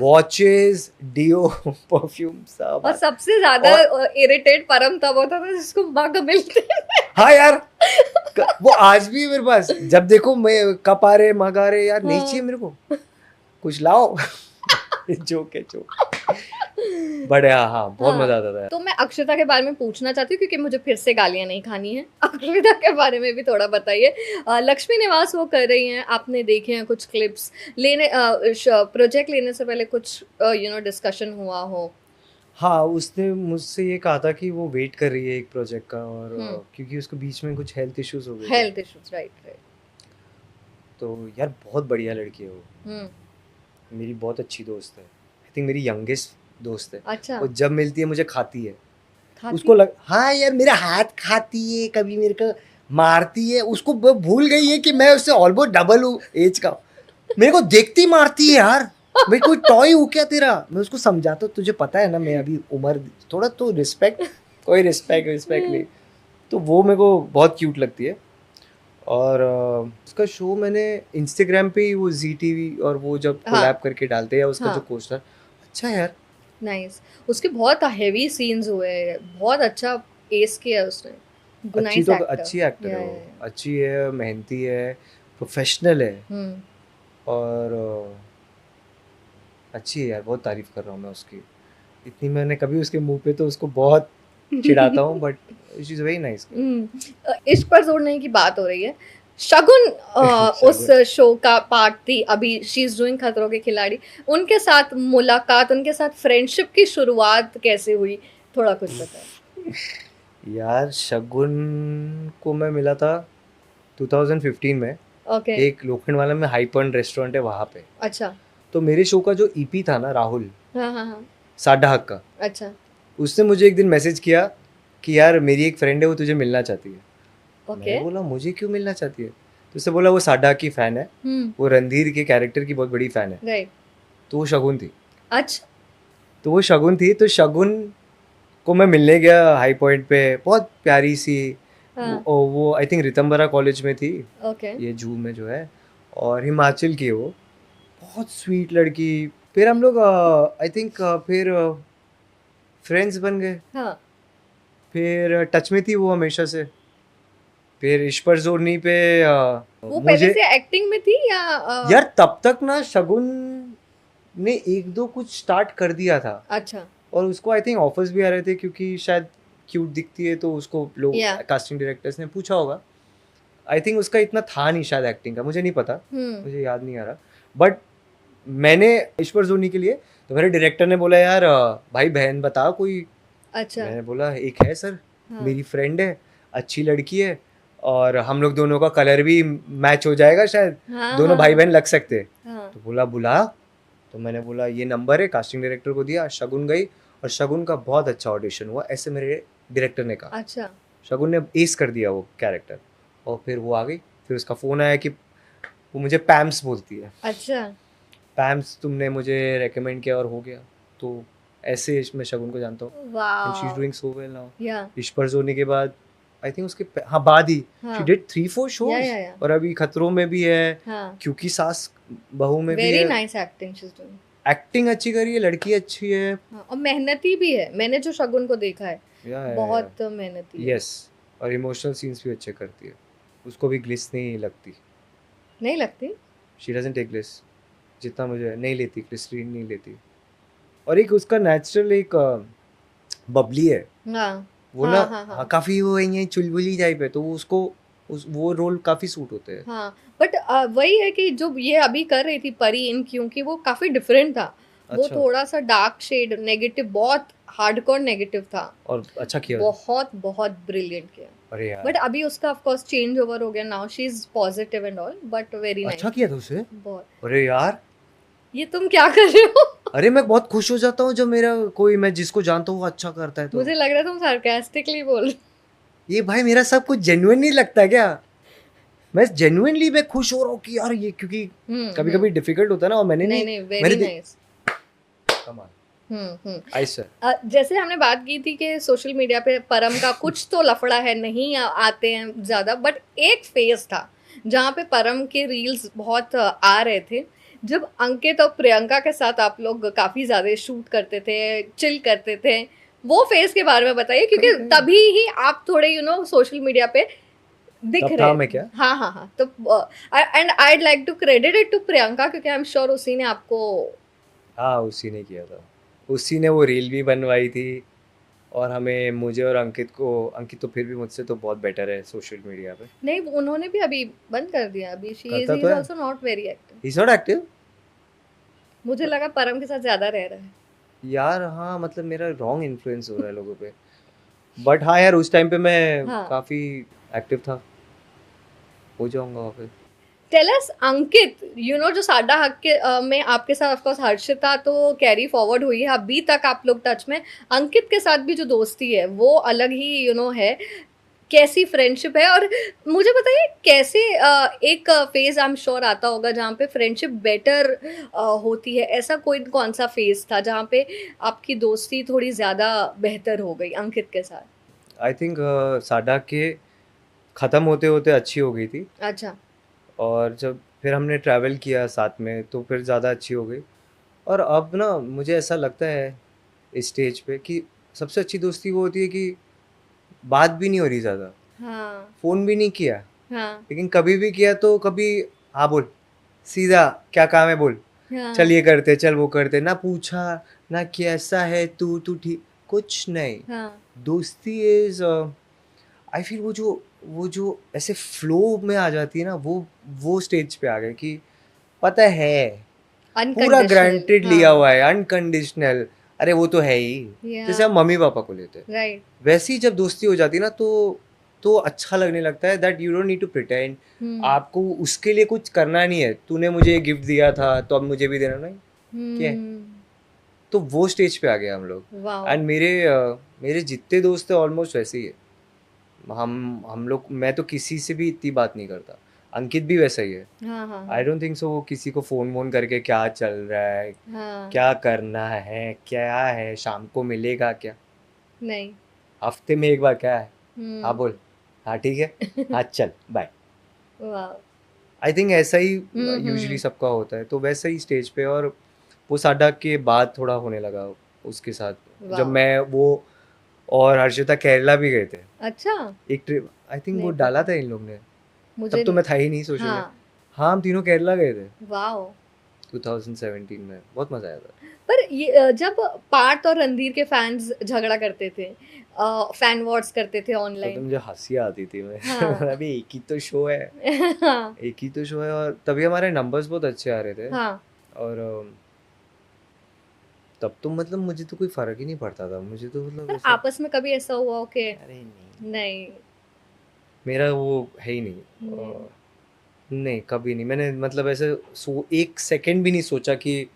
वॉचेस, डियो, परफ्यूम सब. और सबसे ज्यादा इरिटेट परम तब होता था जिसको मग मिलते. हाँ यार, वो आज भी मेरे पास, जब देखो मैं कप आ रहे मग आ रहे, यार नहीं चाहिए मेरे को, कुछ लाओ. जोक है जोक. बट हाँ बहुत मजा आता था. तो मैं अक्षता के बारे में पूछना चाहती हूँ क्योंकि मुझे फिर से गालियां नहीं खानी है. अक्षता के बारे में भी थोड़ा बताइए. लक्ष्मी निवास वो कर रही हैं, आपने देखे हैं कुछ क्लिप्स, लेने प्रोजेक्ट लेने से पहले कुछ डिस्कशन हुआ हो? हाँ, उसने मुझसे ये कहा था कि वो वेट कर रही है एक प्रोजेक्ट का, और क्योंकि उसको बीच में कुछ हेल्थ इश्यूज हो गए. Health issues, right. तो यार बहुत बढ़िया लड़की है वो. मेरी बहुत अच्छी दोस्त है. आई थिंक मेरी यंगेस्ट दोस्त है. अच्छा. वो जब मिलती है मुझे खाती है. उसको हाँ यार मेरा हाथ खाती है, कभी मेरे को मारती है. उसको भूल गई है कि मैं उससे ऑलमोस्ट डबल हूँ एज का. मेरे को देखती मारती है यार. मैं कोई टॉय हूँ क्या तेरा? मैं उसको समझाता हूँ, तुझे पता है ना मैं अभी उम्र, थोड़ा तो रिस्पेक्ट, कोई रिस्पेक्ट नहीं. तो वो मेरे को बहुत क्यूट लगती है. और उसका शो मैंने इंस्टाग्राम पे ही, वो ZTV और वो जब कोलैब करके डालते हैं, उसका जो कोस्टर, अच्छा यार. नाइस. उसके बहुत हेवी सीन्स हुए हैं, बहुत अच्छा एस किया उसने. अच्छी एक्टर है वो, अच्छी है, मेहनती है, प्रोफेशनल है. और अच्छी है यार, बहुत तारीफ कर रहा हूँ मैं उसकी. इतनी मैंने कभी उसके मुंह पे तो उसको बहुत चिढ़ाता हूँ, but she is very nice. इश्क पर जोड़ने की बात हो रही है. शगुन उस शो का पार्ट थी. अभी शी इज डूइंग खतरों के खिलाड़ी. उनके साथ मुलाकात, उनके साथ फ्रेंडशिप की शुरुआत कैसे हुई, थोड़ा कुछ बताएं. यार शगुन को मैं मिला था 2015 में. एक लोखंडवाला में हाईपॉइंट रेस्टोरेंट है वहाँ पे. अच्छा. तो मेरे शो का जो EP था ना राहुल, हाँ. साडा हक का. अच्छा. उसने मुझे एक दिन मैसेज किया कि यार मेरी एक फ्रेंड है, वो तुझे मिलना चाहती है. मैंने बोला मुझे क्यों मिलना चाहती है? तो उसने बोला वो साडा की फैन है, वो रणधीर के कैरेक्टर की बहुत बड़ी फैन है. तो वो शगुन थी. अच्छा. तो वो शगुन थी, तो शगुन को मैं मिलने गया हाई पॉइंट पे. बहुत प्यारी सी, वो आई थिंक रितंबरा कॉलेज में थी, ये जू में जो है, और हिमाचल की. वो बहुत स्वीट लड़की. फिर हम लोग आई थिंक फिर फ्रेंड्स बन गए. फिर टच में थी वो हमेशा से. फिर ईश्वर जोरनी पे वो पहले से एक्टिंग में थी या यार तब तक ना शगुन ने एक दो कुछ स्टार्ट कर दिया था. अच्छा. और उसको आई थिंक ऑफर्स भी आ रहे थे, क्योंकि शायद क्यूट दिखती है, तो उसको लोग कास्टिंग डायरेक्टर्स ने पूछा होगा. आई थिंक उसका इतना था नहीं शायद एक्टिंग का, मुझे नहीं पता, मुझे याद नहीं आ रहा. बट मैंने ईश्वर जोनी के लिए, तो मेरे डायरेक्टर ने बोला यार भाई बहन बता कोई. अच्छा. मैंने बोला एक है सर, मेरी फ्रेंड है, अच्छी लड़की है, और हम लोग दोनों का कलर भी मैच हो जाएगा शायद, दोनों भाई बहन लग सकते. तो बोला बुला. तो मैंने बोला ये नंबर है, कास्टिंग डायरेक्टर को दिया. शगुन गई, और शगुन का बहुत अच्छा ऑडिशन हुआ, ऐसे मेरे डायरेक्टर ने कहा. अच्छा. शगुन ने एस कर दिया वो कैरेक्टर, और फिर वो आ गई. फिर उसका फ़ोन आया कि वो मुझे पैम्स बोलती है. अच्छा. पैम्स तुमने मुझे रेकमेंड किया और हो गया. तो ऐसे मैं शगुन को जानता हूँ. She is doing so well now. ईश्वर जोनी के बाद आई थिंक उसके बाद ही शी डिड 3-4 शोज. और अभी खतरों में भी है, क्योंकि सास बहू में भी है. Very nice acting she is doing. Acting अच्छी करी है, लड़की अच्छी है, और मेहनती भी है. मैंने जो शगुन को देखा है, बहुत मेहनती है. यस. और इमोशनल सीन्स भी अच्छे करती है. उसको भी ग्लिस नहीं लगती. शी डजंट टेक ग्लिस. जितना मुझे नहीं लेती, ग्लिसरीन नहीं लेती. और एक उसका नेचुरल एक बबली है. वो ना काफी वो है चुलबुली टाइप है, तो उसको वो रोल काफी सूट होते हैं. हाँ. बट वही है कि जो ये अभी कर रही थी परी इन, क्योंकि वो काफी डिफरेंट था. अच्छा. वो थोड़ा सा डार्क शेड, नेगेटिव, बहुत हार्डकोर नेगेटिव था, और अच्छा किया. बहुत बहुत ब्रिलियंट किया. अरे यार बट अभी उसका ऑफ कोर्स चेंज ओवर हो गया, now she is positive and all, but very nice. अच्छा किया था उसे। बहुत। अरे यार ये तुम क्या कर रहे हो? अरे मैं बहुत खुश हो जाता हूँ जब मेरा कोई मैं जिसको जानता हूँ वो अच्छा करता है तो। मुझे लग रहा था तुम सार्कास्टिकली बोल रहे ये भाई मेरा सब कुछ जेन्युइन नहीं लगता क्या? मैं जेन्युइनली मैं खुश हो रहा हूँ कि यार ये, क्योंकि हो। कभी कभी डिफिकल्ट होता है ना, और मैंने नहीं नहीं नहीं, वेरी नाइस। हम्म। आई सर। जैसे हमने बात की थी कि सोशल मीडिया पे परम का कुछ तो लफड़ा है, नहीं आते हैं ज़्यादा, बट एक फेज था जहाँ पे परम के रील्स बहुत आ रहे थे, जब अंकित और प्रियंका के साथ आप लोग काफ़ी ज़्यादा शूट करते थे, चिल करते थे। वो फेज के बारे में बताइए, क्योंकि तभी ही आप थोड़े सोशल मीडिया पे दिख तब रहे था थे। मैं क्या? हाँ हाँ हाँ, तो and I'd like to credit it to Priyanka, क्योंकि आई एम श्योर उसी ने आपको। हाँ उसी ने किया था, उसी ने वो रील भी बनवाई थी। और हमें, मुझे और अंकित को, अंकित तो फिर भी मुझसे तो बहुत बेटर है सोशल मीडिया पे। नहीं, उन्होंने भी अभी बंद कर दिया, अभी शी करता इज तो है, also not very active. He is not active. मुझे लगा परम के साथ ज्यादा रह रहा है। यार हाँ मतलब मेरा रॉन्ग इन्फ्लुएंस हो रहा है लोगों पे। बट हाँ यार उस टाइम पे मैं हाँ। काफ़ी एक्टिव था, हो जाऊंगा वापस। टेल अस अंकित, जो साडा हक के में आपके साथ ऑफ कोर्स हर्षिता तो कैरी फॉरवर्ड हुई है, अभी तक आप लोग टच में। अंकित के साथ भी जो दोस्ती है वो अलग ही है। कैसी फ्रेंडशिप है? और मुझे बताइए कैसे एक फेज आई एम श्योर आता होगा जहाँ पे फ्रेंडशिप बेटर होती है, ऐसा कोई कौन सा फेज था जहाँ पे आपकी दोस्ती थोड़ी ज़्यादा बेहतर हो गई अंकित के साथ? आई थिंक साडा के ख़त्म होते होते अच्छी हो गई थी, अच्छा। और जब फिर हमने ट्रैवल किया साथ में तो फिर ज़्यादा अच्छी हो गई। और अब ना मुझे ऐसा लगता है इस स्टेज पे कि सबसे अच्छी दोस्ती वो होती है कि बात भी नहीं हो रही ज़्यादा, हाँ फ़ोन भी नहीं किया, हाँ लेकिन कभी भी किया तो कभी हाँ बोल, सीधा क्या काम है बोल, चल हाँ ये करते, चल वो करते, ना पूछा ना कैसा है तू तू ठीक, कुछ नहीं। हाँ। दोस्ती इज आई फील वो जो ऐसे फ्लो में आ जाती है ना, वो स्टेज पे आ गए कि पता है पूरा अनकंडीशनल। ग्रांटेड लिया हुआ है, अनकंडीशनल। अरे वो तो है ही, जैसे हम या मम्मी पापा को लेते हैं राइट। वैसे ही जब दोस्ती हो जाती है ना तो अच्छा लगने लगता है, that you don't need to pretend. आपको उसके लिए कुछ करना नहीं है, तूने मुझे ये गिफ्ट दिया था तो अब मुझे भी देना, नहीं क्या है? तो वो स्टेज पे आ गए हम लोग। वाओ। एंड मेरे जितने दोस्त हैं ऑलमोस्ट वैसे ही है। हम लोग, मैं तो किसी से भी इतनी बात नहीं करता, अंकित भी वैसा ही है। हाँ हाँ आई डोंट थिंक सो वो किसी को फोन वोन करके क्या चल रहा है, हाँ। क्या करना है, क्या है, शाम को मिलेगा क्या, नहीं। हफ्ते में एक बार क्या है, हाँ हम्म। बोल, हाँ ठीक है, हाँ चल बाय। वाओ। आई थिंक ऐसा ही यूजुअली हम्म। सबका होता है, तो वैसा ही स्टेज पे। और वो साडा के बाद थोड़ा होने लगा उसके साथ, जब वाओ। मैं वो और हर्षिता केरला भी गए थे अच्छा। एक ट्रिप। आई थिंक वो नहीं डाला पता था इन लोग ने, मुझे तब तो नहीं। मैं था ही नहीं सोशल में। हाँ। हाँ हम तीनों केरला गए थे वाओ। 2017 में, बहुत मजा आया था। पर ये जब पार्थ और रणधीर के फैंस झगड़ा करते थे, फैन वॉर्स करते थे तब तो ऑनलाइन। मुझे हंसी आती थी, मैं हाँ। अभी एक ही तो शो है, हाँ एक ही तो शो है, और तभी हमारे नंबर्स बहुत अच्छे आ रहे थे। हाँ। और तब तो मतलब मुझे तो कोई फर्क ही नहीं पड़ता था, मुझे तो मतलब पर ऐसा, आपस में कभी ऐसा हुआ हो कि अरे नहीं, नहीं? मेरा वो है ही नहीं। नहीं। नहीं कभी नहीं, मैंने मतलब ऐसे एक सेकंड भी नहीं सोचा कि,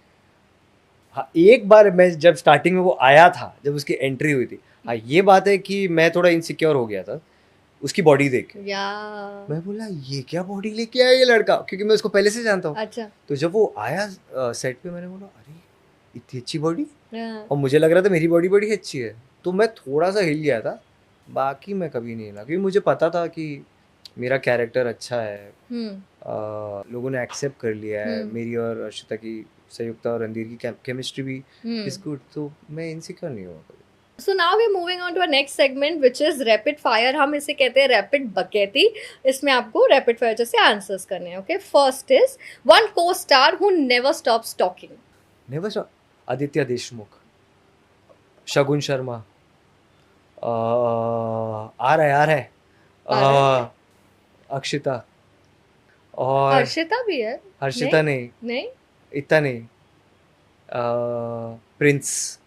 हाँ एक बार मैं जब स्टार्टिंग में वो आया था, जब उसकी एंट्री हुई थी, हाँ ये बात है कि मैं थोड़ा इनसिक्योर हो गया था उसकी बॉडी देख के। या मैं बोला ये क्या बॉडी लेके आया ये लड़का, क्योंकि मैं उसको पहले से जानता हूँ। अच्छा। तो जब वो आया सेट पे, मैंने बोला अरे इतनी अच्छी बॉडी, हाँ। और मुझे लग रहा था मेरी बॉडी बड़ी अच्छी है, तो मैं थोड़ा सा हिल गया था। बाकी मैं कभी नहीं हिला, क्योंकि मुझे पता था कि मेरा कैरेक्टर अच्छा है, लोगों ने एक्सेप्ट कर लिया है, मेरी और अर्शिता की, संयुक्ता और रणधीर की केमिस्ट्री भी इज गुड, तो मैं इनसिक्योर नहीं हुआ कभी। So now we moving on to a next segment which is rapid fire. हम इसे कहते हैं रैपिड बकेती। इसमें आपको रैपिड फायर जैसे आंसर्स करने हैं। ओके, फर्स्ट इज वन को star who never stops talking. Never stop, Aditya Deshmukh, Shagun Sharma, आ रहा है अक्षिता, और हर्षिता भी है। हर्षिता नहीं, नहीं। इतना नहीं, प्रिंस,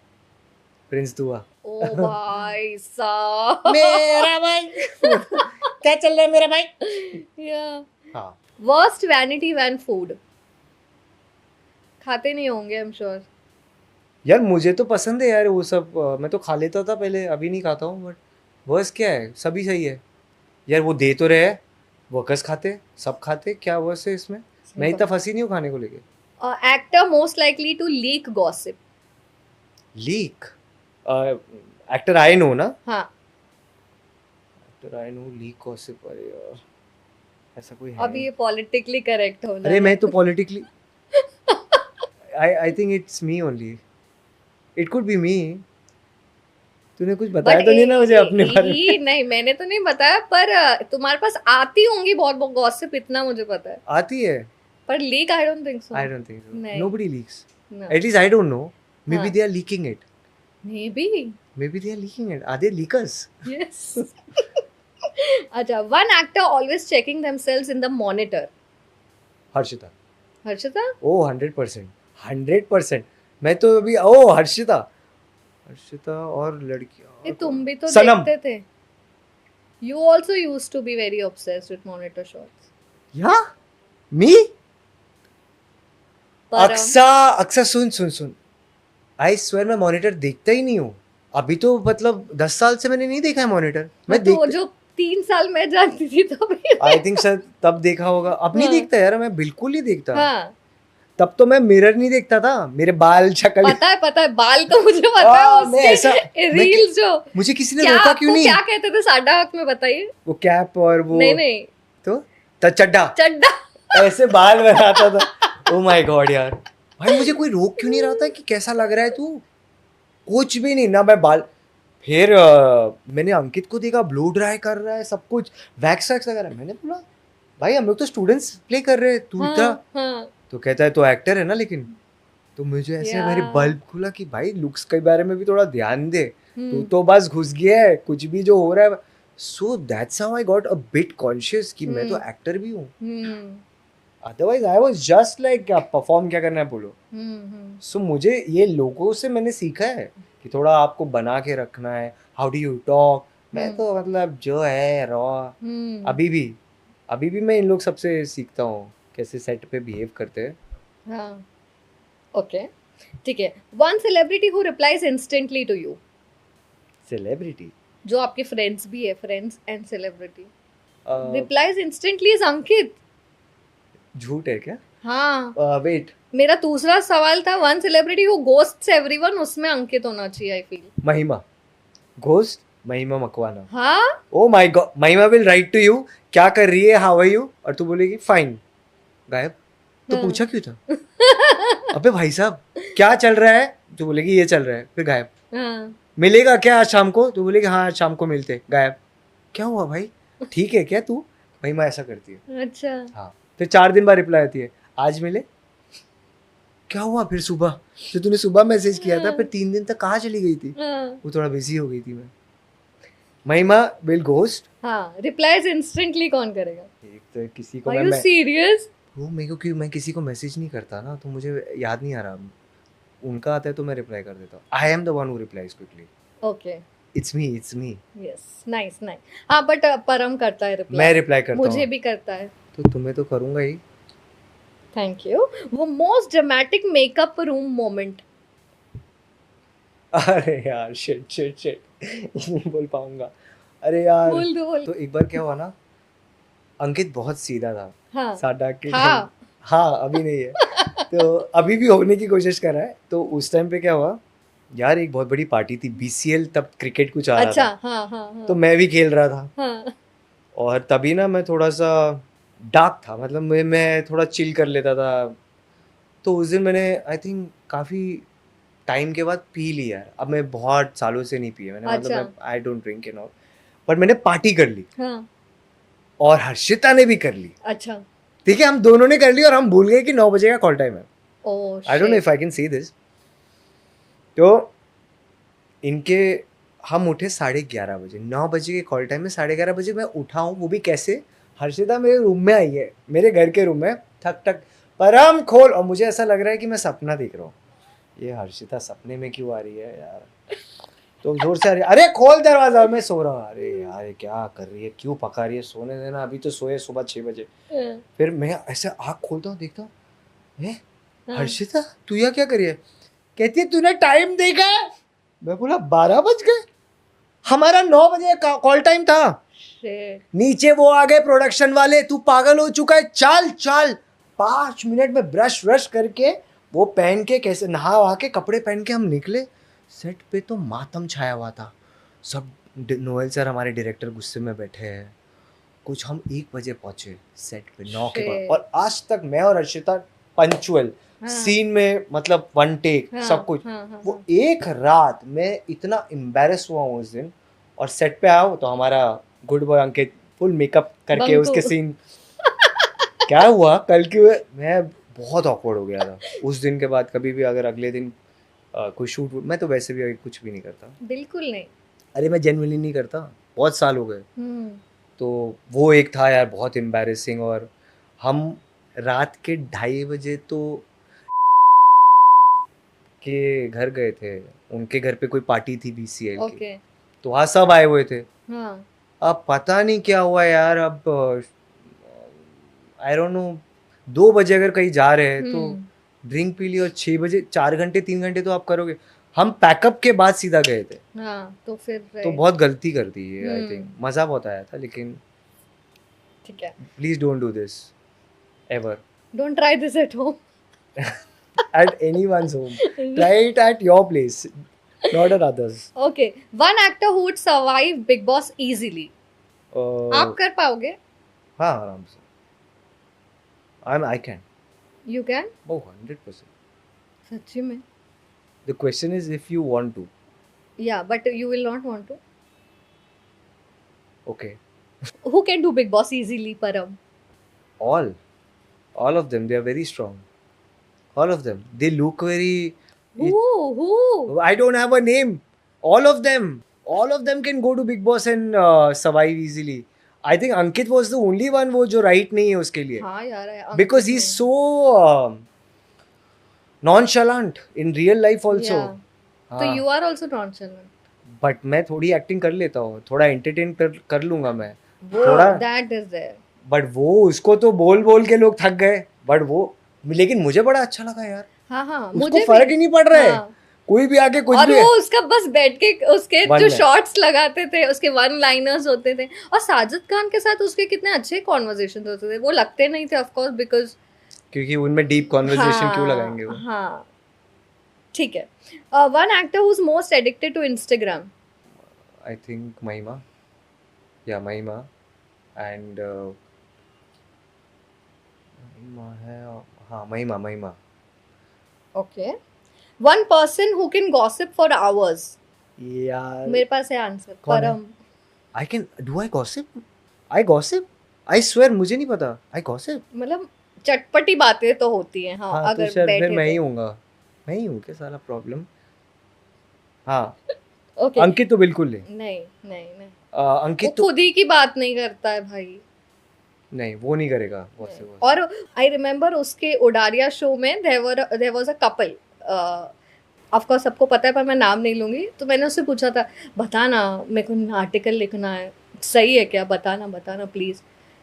प्रिंस दुआ। ओ भाई साहब। मेरा भाई क्या चल रहा है मेरा भाई? Yeah. हाँ Worst vanity van food. खाते नहीं होंगे, I'm sure. यार मुझे तो पसंद है यार वो सब मैं तो खा लेता था पहले, अभी नहीं खाता हूँ, बट वर्स क्या है, सभी सही है यार। वो दे तो रहे, वर्कर्स खाते, सब खाते, क्या वर्स है इसमें? मैं इतना फंसी नहीं हूँ खाने को लेके। Actor most likely to leak gossip. Leak? Actor I know ना, हाँ, actor I know leak gossip, अरे यार ऐसा कोई है? अभी ये politically correct होना अरे है. मैं तो politically I think it's me only, it could be me. तूने कुछ बताया But तो नहीं ना मुझे अपने बारे में? नहीं, मैंने तो नहीं बताया, पर तुम्हारे पास आती होंगी बहुत बहुत गॉसिप, इतना मुझे पता है. आती है? पर leak I don't think so. I don't think so, नहीं. Nobody leaks, No. At least I don't know, maybe हाँ. They are leaking it, Maybe. Maybe they are leaking it, are they leakers? Yes. अच्छा, one actor always checking themselves in the monitor. Harshita. Harshita? ओ 100%, 100%। मैं तो अभी ओ हर्षिता, हर्षिता और लड़कियां, ये तुम भी तो सनम। देखते थे. You also used to be very obsessed with monitor shots. या मी? पर अक्सा सुन सुन सुन, आई स्वेयर मैं मॉनिटर देखता ही नहीं हूँ अभी तो, मतलब 10 साल से मैंने नहीं देखा है मॉनिटर। मैं तो देख, जो 3 साल मैं जानती थी तभी. आई थिंक सर तब देखा होगा, अब नहीं हाँ. देखता यार, मैं बिल्कुल नहीं देखता। हाँ, तब तो मैं मिरर नहीं देखता था, मेरे बाल शक्ल, पता है, बाल तो मुझे पता है मैं ऐसा, उसके रील्स जो. मुझे किसी ने क्या रोका क्यों आपको नहीं? क्या कहते थे साडा हक में, बताइए. वो कैप और वो नहीं तो चड्डा, चड्डा. ऐसे बाल बनाता था। ओ माय गॉड यार, भाई मुझे कोई रोक क्यों नहीं रहा था कि कैसा लग रहा है तू? कुछ भी नहीं ना, मैं बाल, फिर मैंने अंकित को देखा ब्लो ड्राई कर रहा है, सब कुछ वैक्स वैक्स लगा रहा है। मैंने बोला भाई हम लोग तो स्टूडेंट्स प्ले कर रहे हैं, तू इतना, हाँ. तो कहता है तो एक्टर है ना लेकिन। तो मुझे ऐसे Yeah. मेरे बल्ब खुला कि भाई लुक्स के बारे में भी थोड़ा ध्यान दे, तू हम्म. तो बस घुस गया है कुछ भी जो हो रहा है। So that's how I got a bit conscious कि मैं तो एक्टर भी हूँ, otherwise I was just like क्या परफॉर्म क्या करना है बोलो। सो मुझे ये लोगों से मैंने सीखा है कि थोड़ा आपको बना के रखना है, हाउ डू यू टॉक। मैं तो मतलब जो है रॉ, अभी भी मैं इन लोग सबसे सीखता हूँ कैसे सेट पे बिहेव करते हैं। हाँ, ओके, ठीक है. One celebrity who replies instantly to you. Celebrity जो आपके फ्रेंड्स भी है, friends and celebrity replies instantly is Ankit. झूठ है क्या? हाँ, वेट, मेरा दूसरा सवाल था one celebrity who ghosts everyone, उसमें अंकित होना चाहिए आई फील. महिमा घोस्ट, महिमा मकवाना। हाँ, ओ माय गॉड, महिमा विल राइट टू यू, क्या कर रही है, हाउ आर यू, और तू बोलेगी फाइन, गायब। तो हाँ. पूछा क्यों था? अबे भाई साहब क्या चल रहा है, तो बोलेगी ये चल रहा है, फिर गायब। हाँ. मिलेगा क्या आज शाम को, तो बोलेगी हाँ आज शाम को मिलते, गायब। क्या हुआ भाई, ठीक है क्या तू? महिमा ऐसा करती है। अच्छा. हाँ, फिर 4 दिन बाद रिप्लाई आती है, आज मिले। क्या हुआ फिर सुबह, जो तूने सुबह मैसेज किया था, फिर 3 दिन तक कहाँ चली गई थी? हाँ. वो थोड़ा बिजी हो गई थी मैं। महिमा विल घोस्ट। हाँ, रिप्लाइज इंस्टेंटली कौन करेगा? एक तो किसी को आर यू मैं सीरियस? वो मेरे को, क्यों मैं किसी को मैसेज नहीं करता ना, तो मुझे याद नहीं आ रहा, उनका आता है तो मैं रिप्लाई कर देता हूँ। I am the one who replies quickly. Okay, it's me yes, nice. हाँ, बट परम करता है रिप्लाई. मैं रिप्लाई करता हूँ। मुझे भी करता है. तो तुम्हें तो करूँगा ही। Thank you. वो most dramatic makeup room moment. अरे यार शिट नहीं बोल पाऊंगा। अरे यार बोल. तो एक बार क्या हुआ ना, अंकित बहुत सीधा था। हाँ. साडा के हाँ. हाँ अभी नहीं है, तो अभी भी होने की कोशिश कर रहा है। तो उस टाइम पे क्या हुआ यार, एक बहुत बड़ी पार्टी थी, BCL, तब क्रिकेट कुछ आ रहा अच्छा. था। हाँ. तो मैं भी खेल रहा था, हाँ. और तभी ना मैं थोड़ा सा डार्क था, मतलब मैं थोड़ा चिल कर लेता था। तो उस दिन मैंने आई थिंक काफ़ी टाइम के बाद पी ली यार। अब मैं बहुत सालों से नहीं पिए मैंने, अच्छा. मतलब I don't drink and all, but मैंने पार्टी कर ली, हाँ. और हर्षिता ने भी कर ली। अच्छा. ठीक है, हम दोनों ने कर ली, और हम भूल गए कि 9 बजे का कॉल टाइम है। Oh, I don't know if I can see this. तो इनके हम उठे 11:30 बजे, 9 बजे के कॉल टाइम में 11:30 बजे मैं उठा हूँ, वो भी कैसे, हर्षिता मेरे रूम में आई है, मेरे घर के रूम में, ठक ठक परम खोल, और मुझे ऐसा लग रहा है कि मैं सपना देख रहा हूँ। ये हर्षिता सपने में क्यों आ रही है यार? तो जोर से अरे खोल दरवाजा, मैं सो रहा हूँ। अरे यार क्या कर रही है, क्यों पका रही है, सोने देना, अभी तो सोए सुबह 6 बजे। फिर मैं ऐसे आँख खोलता हूँ, देखता हूँ हर्षिता तू यहाँ क्या करी है? कहती है तूने टाइम देखा है? मैं बोला 12 बज गए, हमारा 9 बजे कॉल टाइम था। नीचे वो आ गए प्रोडक्शन वाले, तू पागल हो चुका है, चल चल। 5 मिनट में ब्रश व्रश करके वो पहन के कैसे नहा वहा के कपड़े पहन के हम निकले। सेट पे तो मातम छाया हुआ था सब। नोएल सर हमारे डायरेक्टर गुस्से में बैठे हैं। कुछ हम 1 बजे पहुंचे सेट पे 9 के बाद, और आज तक मैं और अर्शिता पंचुअल सीन में, मतलब 1 टेक सब कुछ। वो एक रात में इतना एम्बैरेस हुआ हूँ उस दिन। और सेट पे आओ तो हमारा गुड बॉय अंकित फुल मेकअप करके उसके सीन क्या हुआ कल की, मैं बहुत ऑकवर्ड हो गया था उस दिन के बाद। कभी भी अगर अगले दिन कोई शूट, मैं तो वैसे भी कुछ भी नहीं करता, बिल्कुल नहीं। अरे मैं जेन्युइनली नहीं करता, बहुत साल हो गए। तो वो एक था यार बहुत एम्बैरेसिंग। और हम रात के 2:30 बजे तो के घर गए थे, उनके घर पे कोई पार्टी थी BCL की, तो वहाँ सब आए हुए थे। अब पता नहीं क्या हुआ यार, अब आई डोंट नो, 2 बजे अगर कहीं जा रहे हैं तो ड्रिंक पी ली, और 6 बजे 4 घंटे 3 घंटे तो आप करोगे। हम पैकअप के बाद सीधा गए थे। तो फिर तो बहुत गलती कर दी है आई थिंक। मजा बहुत आया था, लेकिन ठीक है, please don't do this ever, don't try this at home at anyone's home. Try it at your place, not at others. Okay, one actor who would survive Big Boss easily. आप कर पाओगे? हाँ आराम से। I can. You can? Oh, 100%. सच्ची में? The question is if you want to. Yeah, but you will not want to. Okay. Who can do Big Boss easily, Param? All of them. They are very strong. All of them. They look very. Who? I don't have a name. All of them. All of them can go to Big Boss and survive easily. I think Ankit was the only one वो जो right नहीं है उसके लिए. हाँ यार. Because he's so nonchalant in real life also. Yeah. तो you are also nonchalant. But मैं थोड़ी एक्टिंग कर लेता हूँ, थोड़ा एंटरटेन कर लूँगा मैं. थोड़ा. That is there. But वो उसको तो बोल के लोग थक गए. But वो, लेकिन मुझे बड़ा अच्छा लगा यार। हाँ उसको फर्क ही नहीं पड़ रहा है। कोई भी आके कुछ और भी, वो उसका बस बैठ के उसके जो शॉट्स लगाते थे, उसके वन लाइनर्स होते थे, और साजिद खान के साथ उसके कितने अच्छे कॉन्वर्सेशन होते थे। वो लगते नहीं थे ऑफ कोर्स, बिकॉज क्योंकि उनमें डीप कॉन्वर्सेशन क्यों लगाएंगे वो। हाँ ठीक है। One actor who is most addicted to Instagram. I think Mahima, या महिमा एंड महिमा है, हाँ Mahima. Okay, one person who can gossip for hours. यार मेरे पास है answer, Param. I can do, I gossip, I swear मुझे नहीं पता, आई गॉसिप। मतलब चटपटी बातें तो होती हैं। हाँ, अगर तो बैठे फिर मैं ही हूँगा, मैं ही हूँ क्या सारा प्रॉब्लम। हाँ ओके, अंकित तो बिल्कुल नहीं। अंकित तो खुद ही की बात नहीं करता है भाई। नहीं, वो नहीं करेगा। और आई रिमेम्बर उसके उडारिया शो में there was a couple, of course सबको पता है पर मैं नाम नहीं लूंगी। तो मैंने उससे पूछा था, बता ना मेरे को आर्टिकल लिखना है, सही है क्या, बताना प्लीज।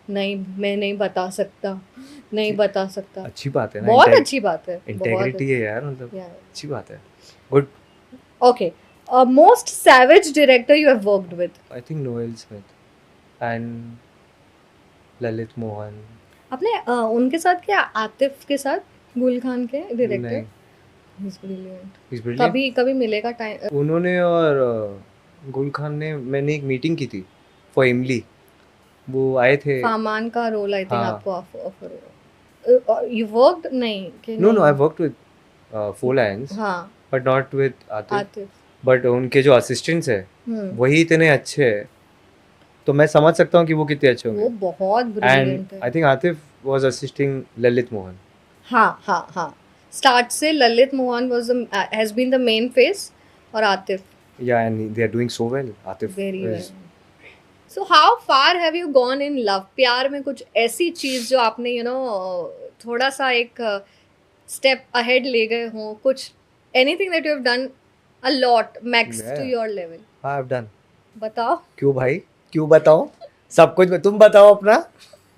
नहीं, मैं नहीं बता सकता। अच्छी बात है ना, बहुत अच्छी बात है, इंटेग्रिटी है यार, मतलब अच्छी बात है। Good. Okay, most savage director you have worked with. I think Noel Smith and Lalit Mohan. आपने उनके साथ क्या, आतिफ के साथ, गुल खान के डायरेक्टर? He's brilliant. कभी मिलेगा टाइम। उन्होंने और गुल खान ने, मैंने एक मीटिंग की थी फॉर इमली, वो आए थे। फामान का रोल आई थिंक आपको ऑफर। You worked? नहीं, no I worked with Four Lions, but not with Atif. But उनके जो असिस्टेंट्स है वही इतने अच्छे हैं, तो मैं समझ सकता हूँ कि वो कितने अच्छे होंगे। वो बहुत ब्रिलियंट है। I think Atif was assisting Lalit Mohan. हाँ, स्टार्ट से Lalit Mohan has been the main face, और Atif, yeah, and they are doing so well. Atif very well. So how far have you gone in love? प्यार में कुछ ऐसी चीज जो आपने थोड़ा सा एक स्टेप अहेड ले गए हो, कुछ anything that you have done A lot, max to Yeah. your level. हाँ, I've done. बताओ. क्यों भाई, क्यों बताओ? सब कुछ तुम बताओ अपना.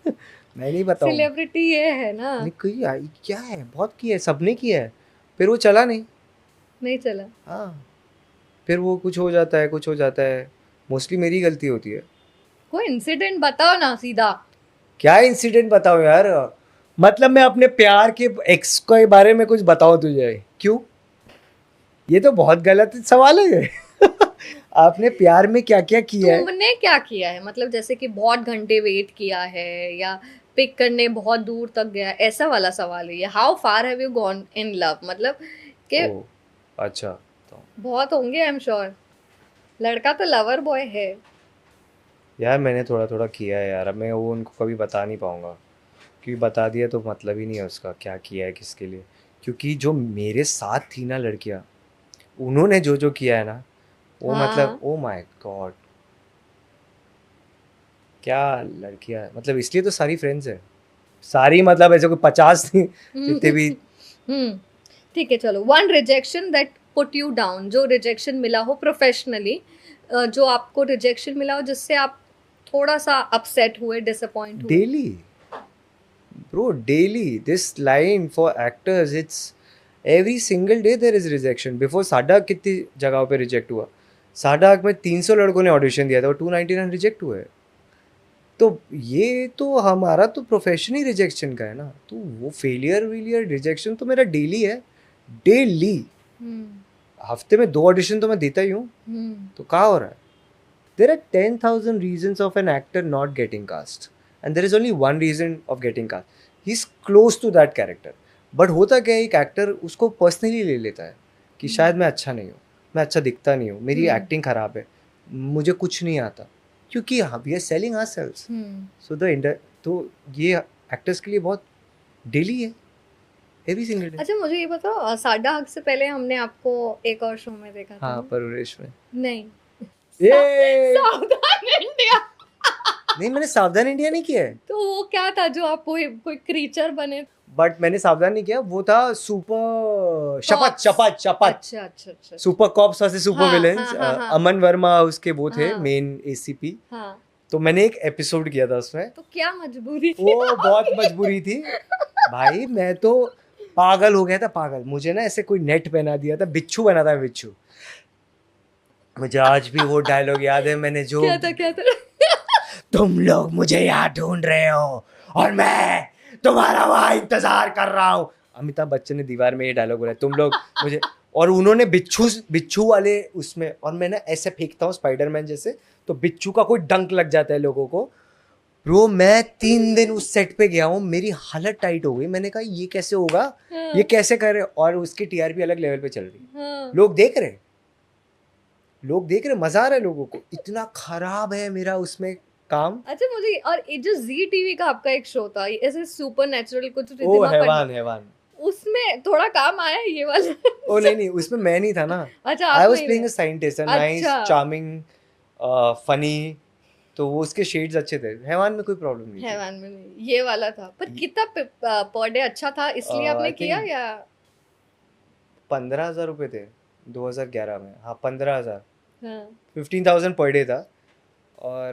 मैं नहीं बताऊँ. सेलिब्रिटी ये है ना. नहीं क्या है, बहुत किया है, सबने किया है, फिर वो चला नहीं. नहीं चला. हाँ, फिर वो कुछ हो जाता है. मोस्टली मेरी गलती होती है. कोई इंसिडेंट बताओ ना सीधा. क्या इंसिडेंट बताओ यार? मतलब मैं अपने प्यार के एक्स के बारे में कुछ बताऊं तुझे? क्यों? ये तो बहुत गलत सवाल है ये. आपने प्यार में क्या क्या किया है? तुमने क्या किया है? मतलब जैसे कि बहुत घंटे वेट किया है या पिक करने बहुत दूर तक गया, ऐसा वाला सवाल है ये. How far have you gone in love? मतलब कि ओह, अच्छा. तो बहुत होंगे आई एम श्योर. लड़का तो लवर बॉय है. यार मैंने थोड़ा थोड़ा किया है यार. अब मैं वो उनको कभी बता नहीं पाऊंगा, क्योंकि बता दिया तो मतलब ही नहीं है उसका क्या किया है किसके लिए. क्योंकि जो मेरे साथ थी ना लड़कियां, उन्होंने जो जो किया है ना, वो हाँ. मतलब ओ माय गॉड, क्या लड़कियां. मतलब इसलिए तो सारी फ्रेंड्स है. सारी मतलब ऐसे कोई 50 थी जितने भी. ठीक है चलो. One rejection that put you down, जो रिजेक्शन मिला हो प्रोफेशनली, जो आपको रिजेक्शन मिला हो जिससे आप थोड़ा सा अपसेट हुए, डिसअपॉइंट हुए. Daily bro, daily this line for actors, it's every single day there is rejection. Before साडाक कितनी जगहों पे रिजेक्ट हुआ. साडाक में 300 लड़कों ने ऑडिशन दिया था और 299 रिजेक्ट हुए. तो ये तो हमारा तो प्रोफेशन ही रिजेक्शन का है ना. तो वो फेलियर रिजेक्शन तो मेरा डेली है. डेली हफ्ते में 2 ऑडिशन तो मैं देता ही हूँ. तो क्या हो रहा है? There are 10,000 reasons of an actor not getting cast, and there is only one reason of getting cast. He's close to that character. But होता क्या है, एक एक्टर उसको पर्सनली ले लेता है कि शायद मैं अच्छा नहीं हूँ, मैं अच्छा दिखता नहीं हूँ, मेरी एक्टिंग खराब है, मुझे कुछ नहीं आता. क्योंकि वी आर सेलिंग आवरसेल्व्स. सो तो ये एक्टर्स के लिए बहुत डेली है, एवरी सिंगल डे. अच्छा मुझे ये बताओ, साडा हक से पहले हमने आपको एक और शो में देखा था. हाँ, परवरिश में. नहीं, ये सावधान इंडिया. नहीं, मैंने सावधान इंडिया नहीं किया है. तो वो क्या था जो आप कोई क्रीचर बने? बट मैंने सावधान नहीं किया. वो था सुपर शपथ. अच्छा अच्छा अच्छा. सुपर कॉप्स वर्सेस सुपर हाँ, विलेंस. हाँ, हाँ. अमन वर्मा उसके वो थे हाँ. Main ACP. हाँ. तो मैंने एक एपिसोड किया था उसमें. तो क्या मजबूरी थी? वो बहुत मजबूरी थी भाई. मैं तो पागल हो गया था, पागल. मुझे ना ऐसे कोई नेट पहना दिया था, बिच्छू बना था, बिच्छू. मुझे आज भी वो डायलॉग याद है. मैंने जो क्या था? तुम लोग मुझे यहाँ ढूंढ रहे हो और मैं तुम्हारा वहाँ इंतजार कर रहा हूँ. अमिताभ बच्चन ने दीवार में ये डायलॉग बोला, तुम लोग मुझे. और उन्होंने बिच्छू वाले उसमें, और मैं ना ऐसे फेंकता हूँ स्पाइडरमैन जैसे, तो बिच्छू का कोई डंक लग जाता है लोगों को. ब्रो मैं 3 दिन उस सेट पे गया हूँ, मेरी हालत टाइट हो गई. मैंने कहा ये कैसे होगा, ये कैसे करे. और उसकी टीआरपी अलग लेवल पे चल रही. लोग देख रहे, मजा आ रहा है लोगों को. इतना खराब है मेरा उसमें काम. अच्छा मुझे, और ये जो जी टीवी का आपका एक शो था ऐसे सुपर नेचुरल कुछ, ओ हैवान, उसमें थोड़ा काम आया ये वाला? ओ नहीं, उसमें मैं नहीं था ना. अच्छा, I was playing a scientist, a nice अच्छा. Charming funny. तो वो उसके शेड्स अच्छे थे. हैवान में कोई प्रॉब्लम नहीं. हैवान में नहीं, ये वाला था. पर कितना पर डे अच्छा था इसलिए आपने किया या? 15,000 रुपए थे 2011 में. हाँ 15,000. हाँ. 15,000 पर डे था. और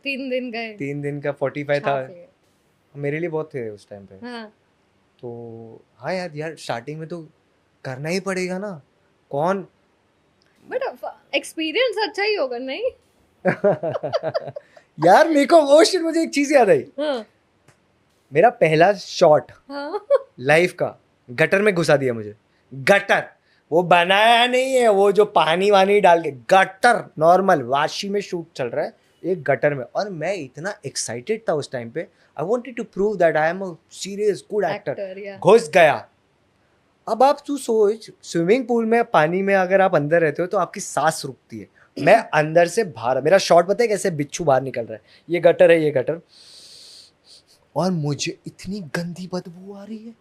3 दिन गए. 3 दिन का 45 था. मेरे लिए बहुत थे उस टाइम पे. हाँ. तो हाँ यार स्टार्टिंग में तो करना ही पड़ेगा ना. कौन. बट एक्सपीरियंस अच्छा ही होगा नहीं? यार मेरे को वो शिट, मुझे एक चीज याद आई. हाँ. मेरा पहला शॉट हाँ. लाइफ का गटर में घुसा दिया मुझे. गटर वो बनाया नहीं है, वो जो पानी वानी डाल के, गटर नॉर्मल वाशी में शूट चल रहा है एक गटर में. और मैं इतना एक्साइटेड था उस टाइम पे. I wanted to prove that I am a serious good actor. घुस गया. अब आप तू सोच, स्विमिंग पूल में पानी में अगर आप अंदर रहते हो तो आपकी सांस रुकती है. मैं अंदर से बाहर, मेरा शॉट पता है कैसे, बिच्छू बाहर निकल रहा है. ये गटर है, ये गटर. और मुझे इतनी गंदी बदबू आ रही है.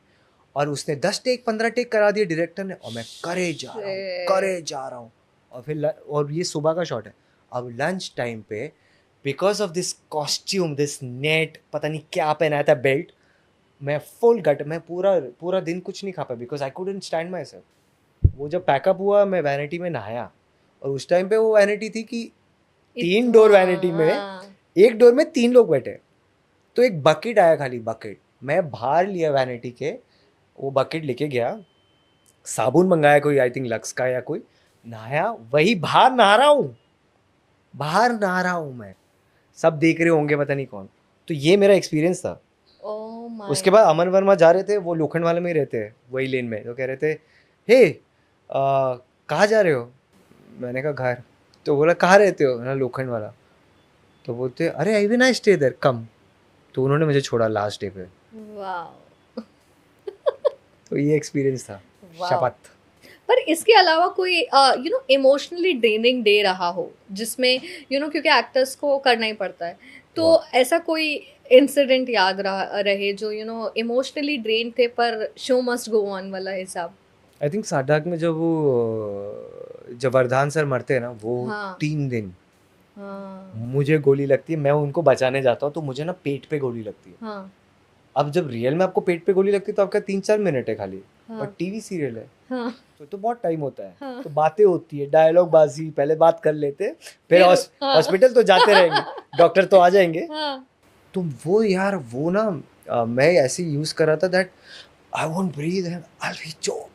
और उसने 10 टेक 15 टेक करा दिए डायरेक्टर ने. और मैं करे जा रहा हूँ. और फिर और ये सुबह का शॉट है. अब लंच टाइम पे because of this costume, this net, पता नहीं क्या पहनाया था, बेल्ट, मैं फुल गट, मैं पूरा दिन कुछ नहीं खा पाया because I couldn't stand my self. वो जब पैकअप हुआ मैं वैनिटी में नहाया, और उस टाइम पे वो वैनिटी थी कि 3 डोर वैनिटी में, एक डोर में 3 लोग बैठे, तो एक बकेट आया, खाली बकेट, मैं बाहर लिया वैनिटी के, वो बकेट लेके गया, साबुन मंगाया कोई, आई थिंक लक्स का या कोई, नहाया, वही बाहर नहा रहा हूँ मैं, सब देख रहे होंगे पता नहीं कौन। तो ये मेरा एक्सपीरियंस था। उसके बाद अमन वर्मा जा रहे थे, वो लोखंड वाले में ही रहते हैं, वही लेन में, तो कह रहे थे हे कहाँ जा रहे हो, मैंने कहा घर, तो बोला कहाँ रहते हो ना, लोखंड वाला, तो बोलते अरे I will I stay there come, तो उन्होंने मुझे छोड़ा लास्ट डे पे। तो ये एक्सपीरियंस था। शपथ। पर इसके अलावा कोई इमोशनली ड्रेनिंग डे रहा हो जिसमें क्योंकि एक्टर्स को करना ही पड़ता है, तो ऐसा कोई इंसिडेंट याद रहे जो इमोशनली ड्रेन थे पर शो मस्ट गो ऑन वाला हिसाब? आई थिंक साडाक में जब वरदान सर मरते हैं ना, वो 3 दिन मुझे गोली लगती है, मैं उनको बचाने जाता हूँ, तो मुझे ना पेट पे गोली लगती है। अब जब रियल में आपको पेट पे गोली लगती है तो आपका 3-4 मिनट है खाली, और टीवी सीरियल है तो बहुत टाइम होता है, तो बातें होती है, डायलॉग बाजी, पहले बात कर लेते, फिर हॉस्पिटल तो जाते रहेंगे, डॉक्टर तो आ जाएंगे। तो वो यार वो ना मैं ऐसे यूज कर रहा था that I won't breathe and I will be choked.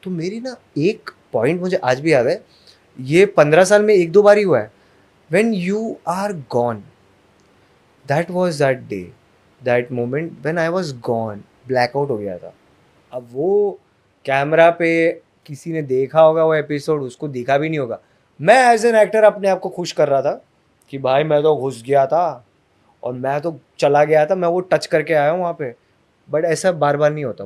तो मेरी ना एक पॉइंट मुझे आज भी याद है, ये 15 साल में 1-2 बार ही हुआ है, when you are gone, that was that day, that moment when I was gone, blackout हो गया था। अब वो कैमरा पे किसी ने देखा होगा वो एपिसोड, उसको देखा भी नहीं होगा, मैं एज एन एक्टर अपने आप को खुश कर रहा था कि भाई मैं तो घुस गया था और मैं तो चला गया था, मैं वो टच करके आया हूँ वहाँ पे। बट ऐसा बार बार नहीं होता,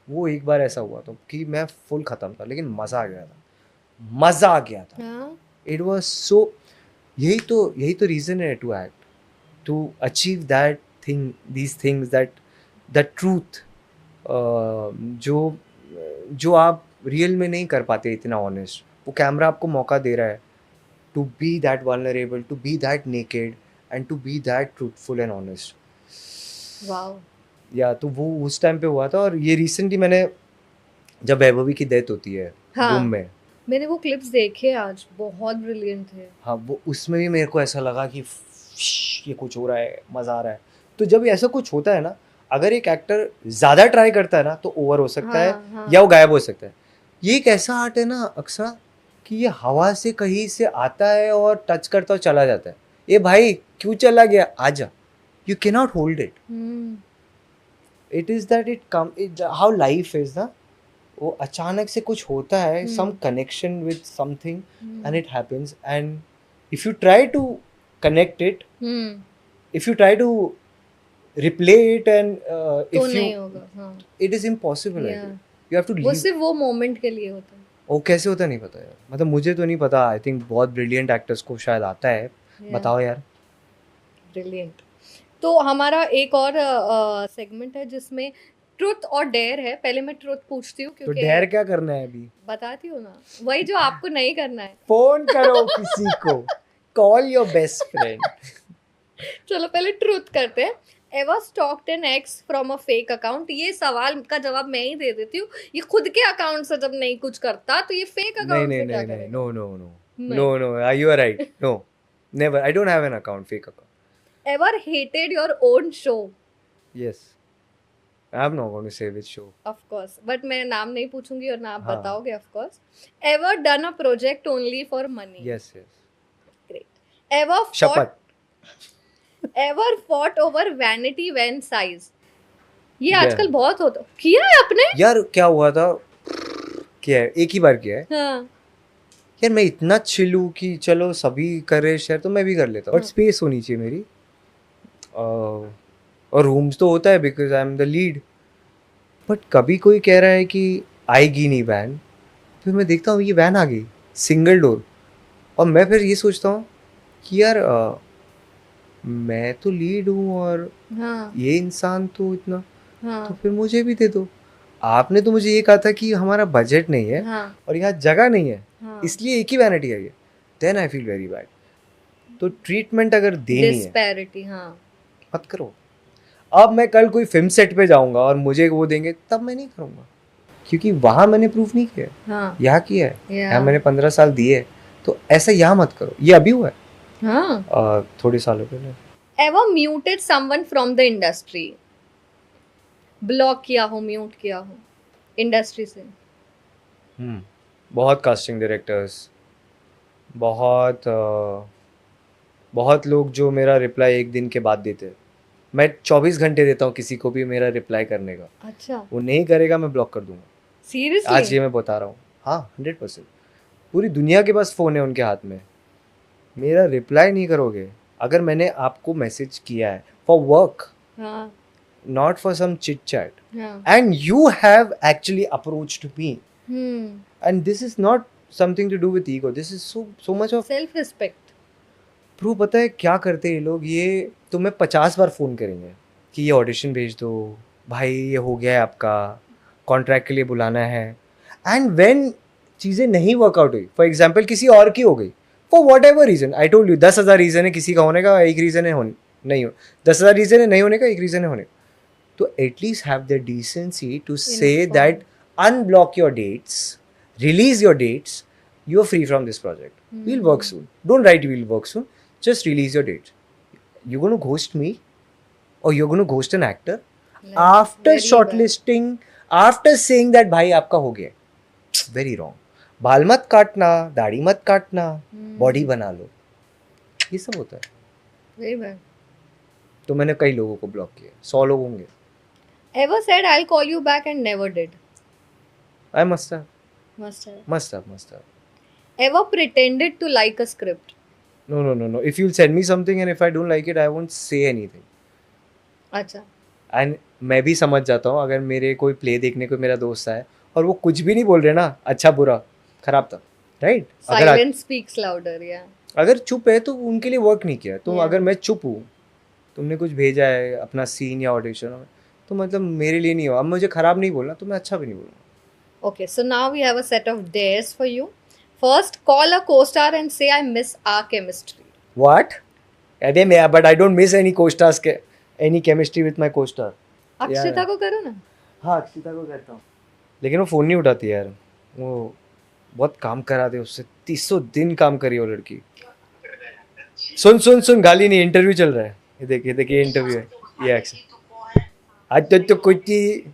वो एक बार ऐसा हुआ था कि मैं फुल खत्म था, लेकिन मज़ा आ गया था। इट वाज सो, यही तो रीज़न है to act, to achieve that thing, these things, that truth जो आप रियल में नहीं कर पाते इतना ऑनेस्ट। वो कैमरा आपको मौका दे रहा है to be that vulnerable, to be that naked and to be that truthful and honest. Wow. या तो वो उस टाइम पे हुआ था। और ये रिसेंटली मैंने, जब वैभवी की डेथ होती है रूम में, मैंने वो क्लिप्स देखे आज, बहुत ब्रिलियंट थे। हाँ, वो उसमें भी मेरे को ऐसा लगा कि ये कुछ हो रहा है, मज़ा आ रहा है। तो जब ऐसा कुछ होता है ना, अगर एक एक्टर ज़्यादा ट्राई करता है ना तो ओवर हो सकता है, या वो गायब हो सकता है। ये एक ऐसा आर्ट है ना अक्सर, कि ये हवा से कहीं से आता है और टच करता और चला जाता है। ये भाई क्यों चला गया, आजा, you can not hold it. It is that it come, how life is ना, वो अचानक से कुछ होता है, some connection with something and it happens, and if you try to connect it, if you try to replay it and तो if नहीं you होगा, it is impossible, I think. You have to वो leave. सिर्फ वो moment के लिए होता है। वो कैसे होता नहीं पता यार, मतलब मुझे तो नहीं पता, आई थिंक बहुत ब्रिलियंट एक्टर्स को शायद आता है। बताओ यार। ब्रिलियंट। तो हमारा एक और सेगमेंट है जिसमें ट्रुथ और डेयर है। पहले मैं ट्रुथ पूछती हूँ, क्योंकि तो डेयर क्या करना है अभी? बताती हूँ ना, वही जो आपको नहीं करना है। फोन करो किसी को, कॉल योर बेस्ट फ्रेंड। चलो पहले ट्रुथ करते हैं। Ever stalked an ex from a fake account? ये सवाल का जवाब मैं ही दे देती हूँ। ये खुद के अकाउंट से जब नहीं कुछ करता तो ये फेक अकाउंट से क्या करेगा? No, you are right. No, never. I don't have an account, fake account. Ever hated your own show? Yes. I'm not going to say which show. Of course, but मैं नाम नहीं पूछूंगी और ना आप बताओगे, of course. Ever done a project only for money? Yes. Great. Ever शपथ। Ever fought over vanity when size? ये आजकल बहुत होता। किया है आपने? यार क्या हुआ था, क्या है, एक ही बार किया है। यार मैं इतना चिल हूँ कि चलो सभी कर रहे शेयर तो मैं भी कर लेता हूँ, बट स्पेस होनी चाहिए मेरी, और रूम्स तो होता है because I am the lead. But कभी कोई कह रहा है कि आएगी नहीं वैन, फिर मैं देखता हूँ ये वैन आ गई सिंगल डोर, और मैं फिर ये सोचता हूँ कि यार मैं तो लीड हूँ और ये इंसान तो इतना, तो फिर मुझे भी दे दो। आपने तो मुझे ये कहा था कि हमारा बजट नहीं है और यहाँ जगह नहीं है, इसलिए एक ही वैनिटी आई है, then I feel very bad. तो ट्रीटमेंट अगर देनी डिस्पैरिटी, मत करो। अब मैं कल कोई फिल्म सेट पे जाऊंगा और मुझे वो देंगे, तब मैं नहीं करूंगा। क्योंकि वहाँ मैंने प्रूफ नहीं किया, हाँ यहाँ किया है, Yeah. यहाँ मैंने 15 साल दिए, तो ऐसा यहाँ मत करो। ये अभी हुआ है हाँ थोड़े सालों पहले। ever muted someone from the industry? Block किया हो, म्यूट किया हो इंडस्ट्री से? बहुत कास्टिंग डायरेक्टर्स, बहुत लोग जो मेरा रिप्लाई एक दिन के बाद देते हैं। मैं 24 घंटे देता हूँ किसी को भी मेरा रिप्लाई करने का, अच्छा वो नहीं करेगा मैं ब्लॉक कर दूंगा। सीरियसली? आज ये मैं बता रहा हूँ, हाँ 100%। पूरी दुनिया के पास फ़ोन है उनके हाथ में, मेरा रिप्लाई नहीं करोगे। अगर मैंने आपको मैसेज किया है फॉर वर्क, हाँ not for some chit chat, हाँ and you have actually approached me, hmm and this is not something to do with ego, this is so much of self respect. Proof. पता है क्या करते हैं ये लोग, ये तुम्हें 50 बार फ़ोन करेंगे कि ये ऑडिशन भेज दो भाई, ये हो गया है आपका, कॉन्ट्रैक्ट के लिए बुलाना है। एंड व्हेन चीज़ें नहीं वर्कआउट हुई, फॉर एग्जांपल किसी और की हो गई, for what ever reason, I told you 10,000 reason है किसी का होने का, एक रीज़न है नहीं हो, 10,000 रीज़न है नहीं होने का, एक रीज़न है होने का। तो at least have the decency to say that unblock your dates, release your dates, you're free from this project. We'll work soon. Don't write we'll work soon. Just release your dates. You're going to ghost me or you're going to ghost an actor after shortlisting, after saying that भाई आपका हो गया. Very wrong. बाल मत काटना, दाढ़ी मत काटना, बॉडी बना लो, ये सब होता है। Very bad. तो मैंने कई लोगों को ब्लॉक किया, 100 लोग होंगे। Ever said I'll call you back and never did? I must have. Must have. Ever pretended to like a script? No. If you'll send me something and if I don't like it, I won't say anything. अच्छा and मैं भी समझ जाता हूँ, अगर मेरे कोई play देखने को मेरा दोस्त आए और वो कुछ भी नहीं बोल रहे ना, अच्छा बुरा खराब था, right? Silence speaks louder, yeah. अगर चुप है तो उनके लिए वर्क नहीं किया। तो Yeah. अगर मैं चुप हूँ, तुमने कुछ भेजा है अपना सीन या ऑडिशन, तो मतलब मेरे लिए नहीं हो। अब मुझे खराब नहीं बोलना तो मैं अच्छा भी नहीं बोलूँगा। Okay, so now we have a set of dares for you. First, call a co-star and say I miss our chemistry. What? अरे मैं, but I don't miss any co-stars के any chemistry with my co-star. Akshita को करो ना। हाँ अक्षिता को करता हूँ, लेकिन वो फ़ोन नहीं उठाती यार। वो बहुत काम कराते उससे, 300 दिन काम करी वो लड़की। सुन गाली नहीं, इंटरव्यू चल रहा है। ये देखिए इंटरव्यू है, ये एक्शन। आज तो कुछ ही,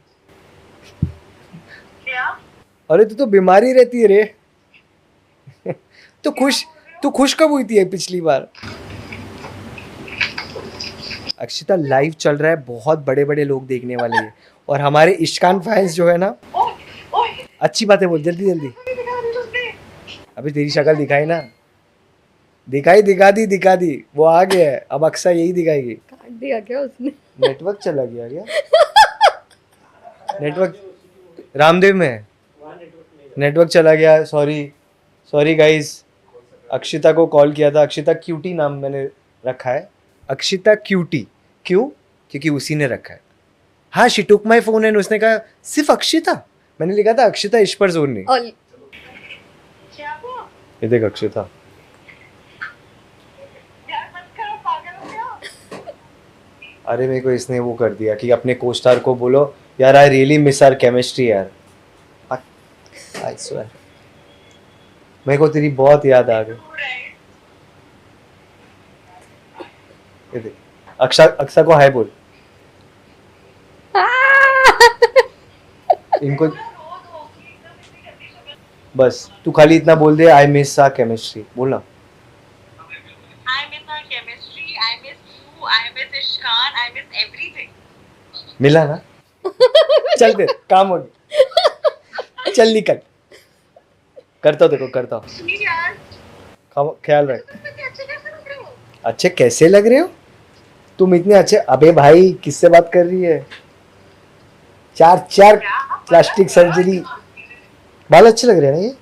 अरे तू तो बीमारी रहती है रे। तू खुश कब हुई थी पिछली बार? अक्षिता लाइव चल रहा है, बहुत बड़े बड़े लोग देखने वाले हैं, और हमारे इश्कान फैंस जो है ना, अच्छी बात है बोल, जल्दी। अभी तेरी शक्ल दिखाई ना, दिखा दी, वो आ गया है, अब अक्सा यही दिखाएगी। काट दिया क्या उसने? नेटवर्क चला गया क्या? नेटवर्क रामदेव में है, नेटवर्क चला गया। सॉरी गाइस, अक्षिता को कॉल किया था, अक्षिता क्यूटी नाम मैंने रखा है, अक्षिता क्यूटी। क्यों? क्योंकि उसी ने रखा है। हाँ, she took my phone and उसने कहा सिर्फ अक्षिता। मैंने लिखा था अक्षिता इश पर जोर नहीं। ये देख अक्षिता, अरे मेरे को इसने वो कर दिया कि अपने कोस्टार को बोलो यार I really miss our chemistry यार। आई स्वेयर मेरे को तेरी बहुत याद आ गई। ये देख अक्सा को हाय बोल। इनको बस तू खाली इतना बोल दे, आई मिस आवर केमिस्ट्री बोलना। मिला ना? चल फिर काम हो गया, चल निकल। करता हूँ, ख्याल रख। अच्छे कैसे लग रहे हो तुम? इतने अच्छे। अबे भाई किससे बात कर रही है? 4 प्लास्टिक सर्जरी, बाल अच्छे लग रहे हैं ना ये?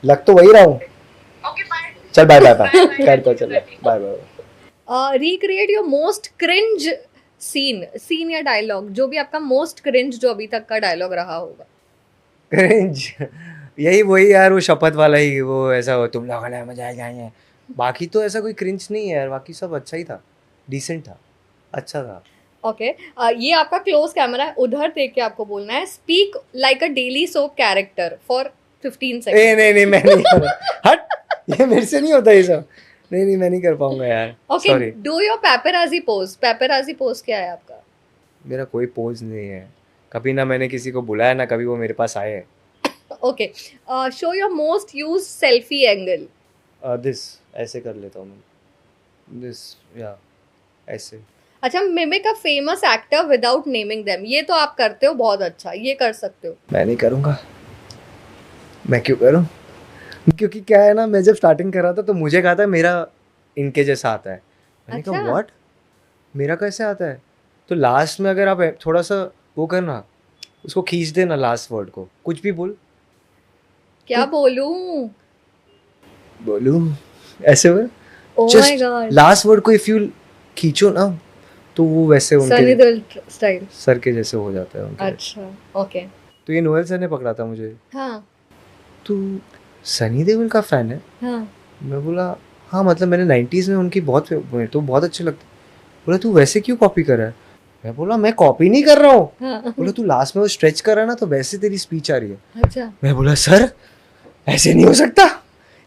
लग तो वही रहा हूँ। चल बाय करता, चल bye. Recreate your most cringe scene या डायलॉग, जो भी आपका मोस्ट क्रिंज जो अभी तक का डायलॉग रहा होगा। क्रिंज यही वही यार, वो शपथ वाला ही, वो ऐसा हो तुम लोगों ने मजा आए। बाकी तो ऐसा कोई क्रिंज नहीं है यार, बाकी सब अच्छा ही था, डिसेंट था, अच्छा था। ओके ये आपका क्लोज कैमरा है, उधर देख के आपको बोलना है speak like a daily soap character for 15 second. नहीं मैं नहीं कर रहा। हट, ये मेरे से नहीं होता ये सब। नहीं मैं नहीं कर पाऊंगा यार, okay sorry. Do your paparazzi pose. Paparazzi pose क्या है आपका? मेरा कोई पोज नहीं है, कभी ना मैंने किसी को बुलाया ना कभी वो मेरे पास आए हैं। Okay show your most used selfie angle. This ऐसे कर लेता हूँ मैं, दिस या ऐसे। अच्छा mimic a famous actor without naming them. ये तो आप करते हो बहुत अच्छा, ये कर सकते हो। मैं नहीं करूँगा। मैं क्यों करूँ? क्योंकि क्या है ना, मैं जब स्टार्टिंग कर रहा था तो मुझे कहा था मेरा इनके जैसा आता है। मैंने कहा अच्छा। व्हाट, मेरा कैसे आता है? तो लास्ट में अगर आप थोड़ा सा वो करना, उसको खींच देना लास्ट वर्ड को, कुछ भी क्या बोलूं? बोलूं ऐसे में oh my just God, last word को इफ यू खींचो ना तो वो वैसे सनी उनके देओल स्टाइल। सर के जैसे हो जाता है उनके। अच्छा ओके तो ये नोएल सर ने पकड़ा था मुझे, हाँ तू सनी देओल का फैन है? हाँ मैं बोला हाँ, मतलब मैंने 90s में उनकी बहुत, मेरे तो बहुत अच्छे लगते। बोला तू वैसे क्यों कॉपी कर रहा है? मैं बोला मैं कॉपी नहीं कर रहा हूँ। हाँ बोला तू लास्ट में वो स्ट्रेच कर रहा है ना तो वैसे तेरी स्पीच आ रही है। अच्छा मैं बोला सर ऐसे नहीं हो सकता,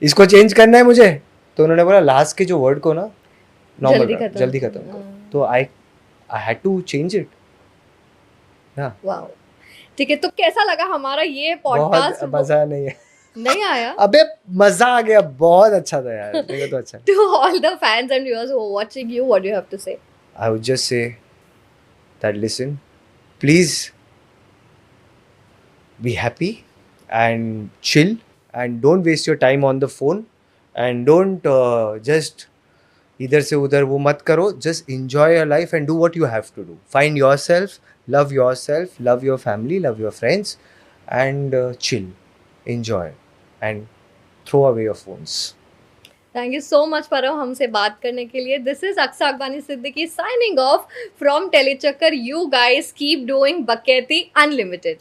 इसको चेंज करना है मुझे। तो उन्होंने बोला लास्ट के जो वर्ड को ना नॉर्मल जल्दी खत्म करो। तो I had to change it. हाँ वाओ ठीक है, तो कैसा लगा हमारा ये पॉडकास्ट? बहुत मजा नहीं है। नहीं आया? अबे मजा आ गया, बहुत अच्छा था यार, मेरे को तो अच्छा। To all the fans and viewers who are watching you, what do you have to say? I would just say that listen, please be happy and chill and don't waste your time on the phone and don't just इधर से उधर वो मत करो. Just enjoy your life and do what you have to do. Find yourself, love your family, love your friends and chill, enjoy and throw away your phones. Thank you so much परव हमसे बात करने के लिए. This is Aqsa Akbani Siddiqui signing off from Telechakkar. You guys keep doing बकैती unlimited.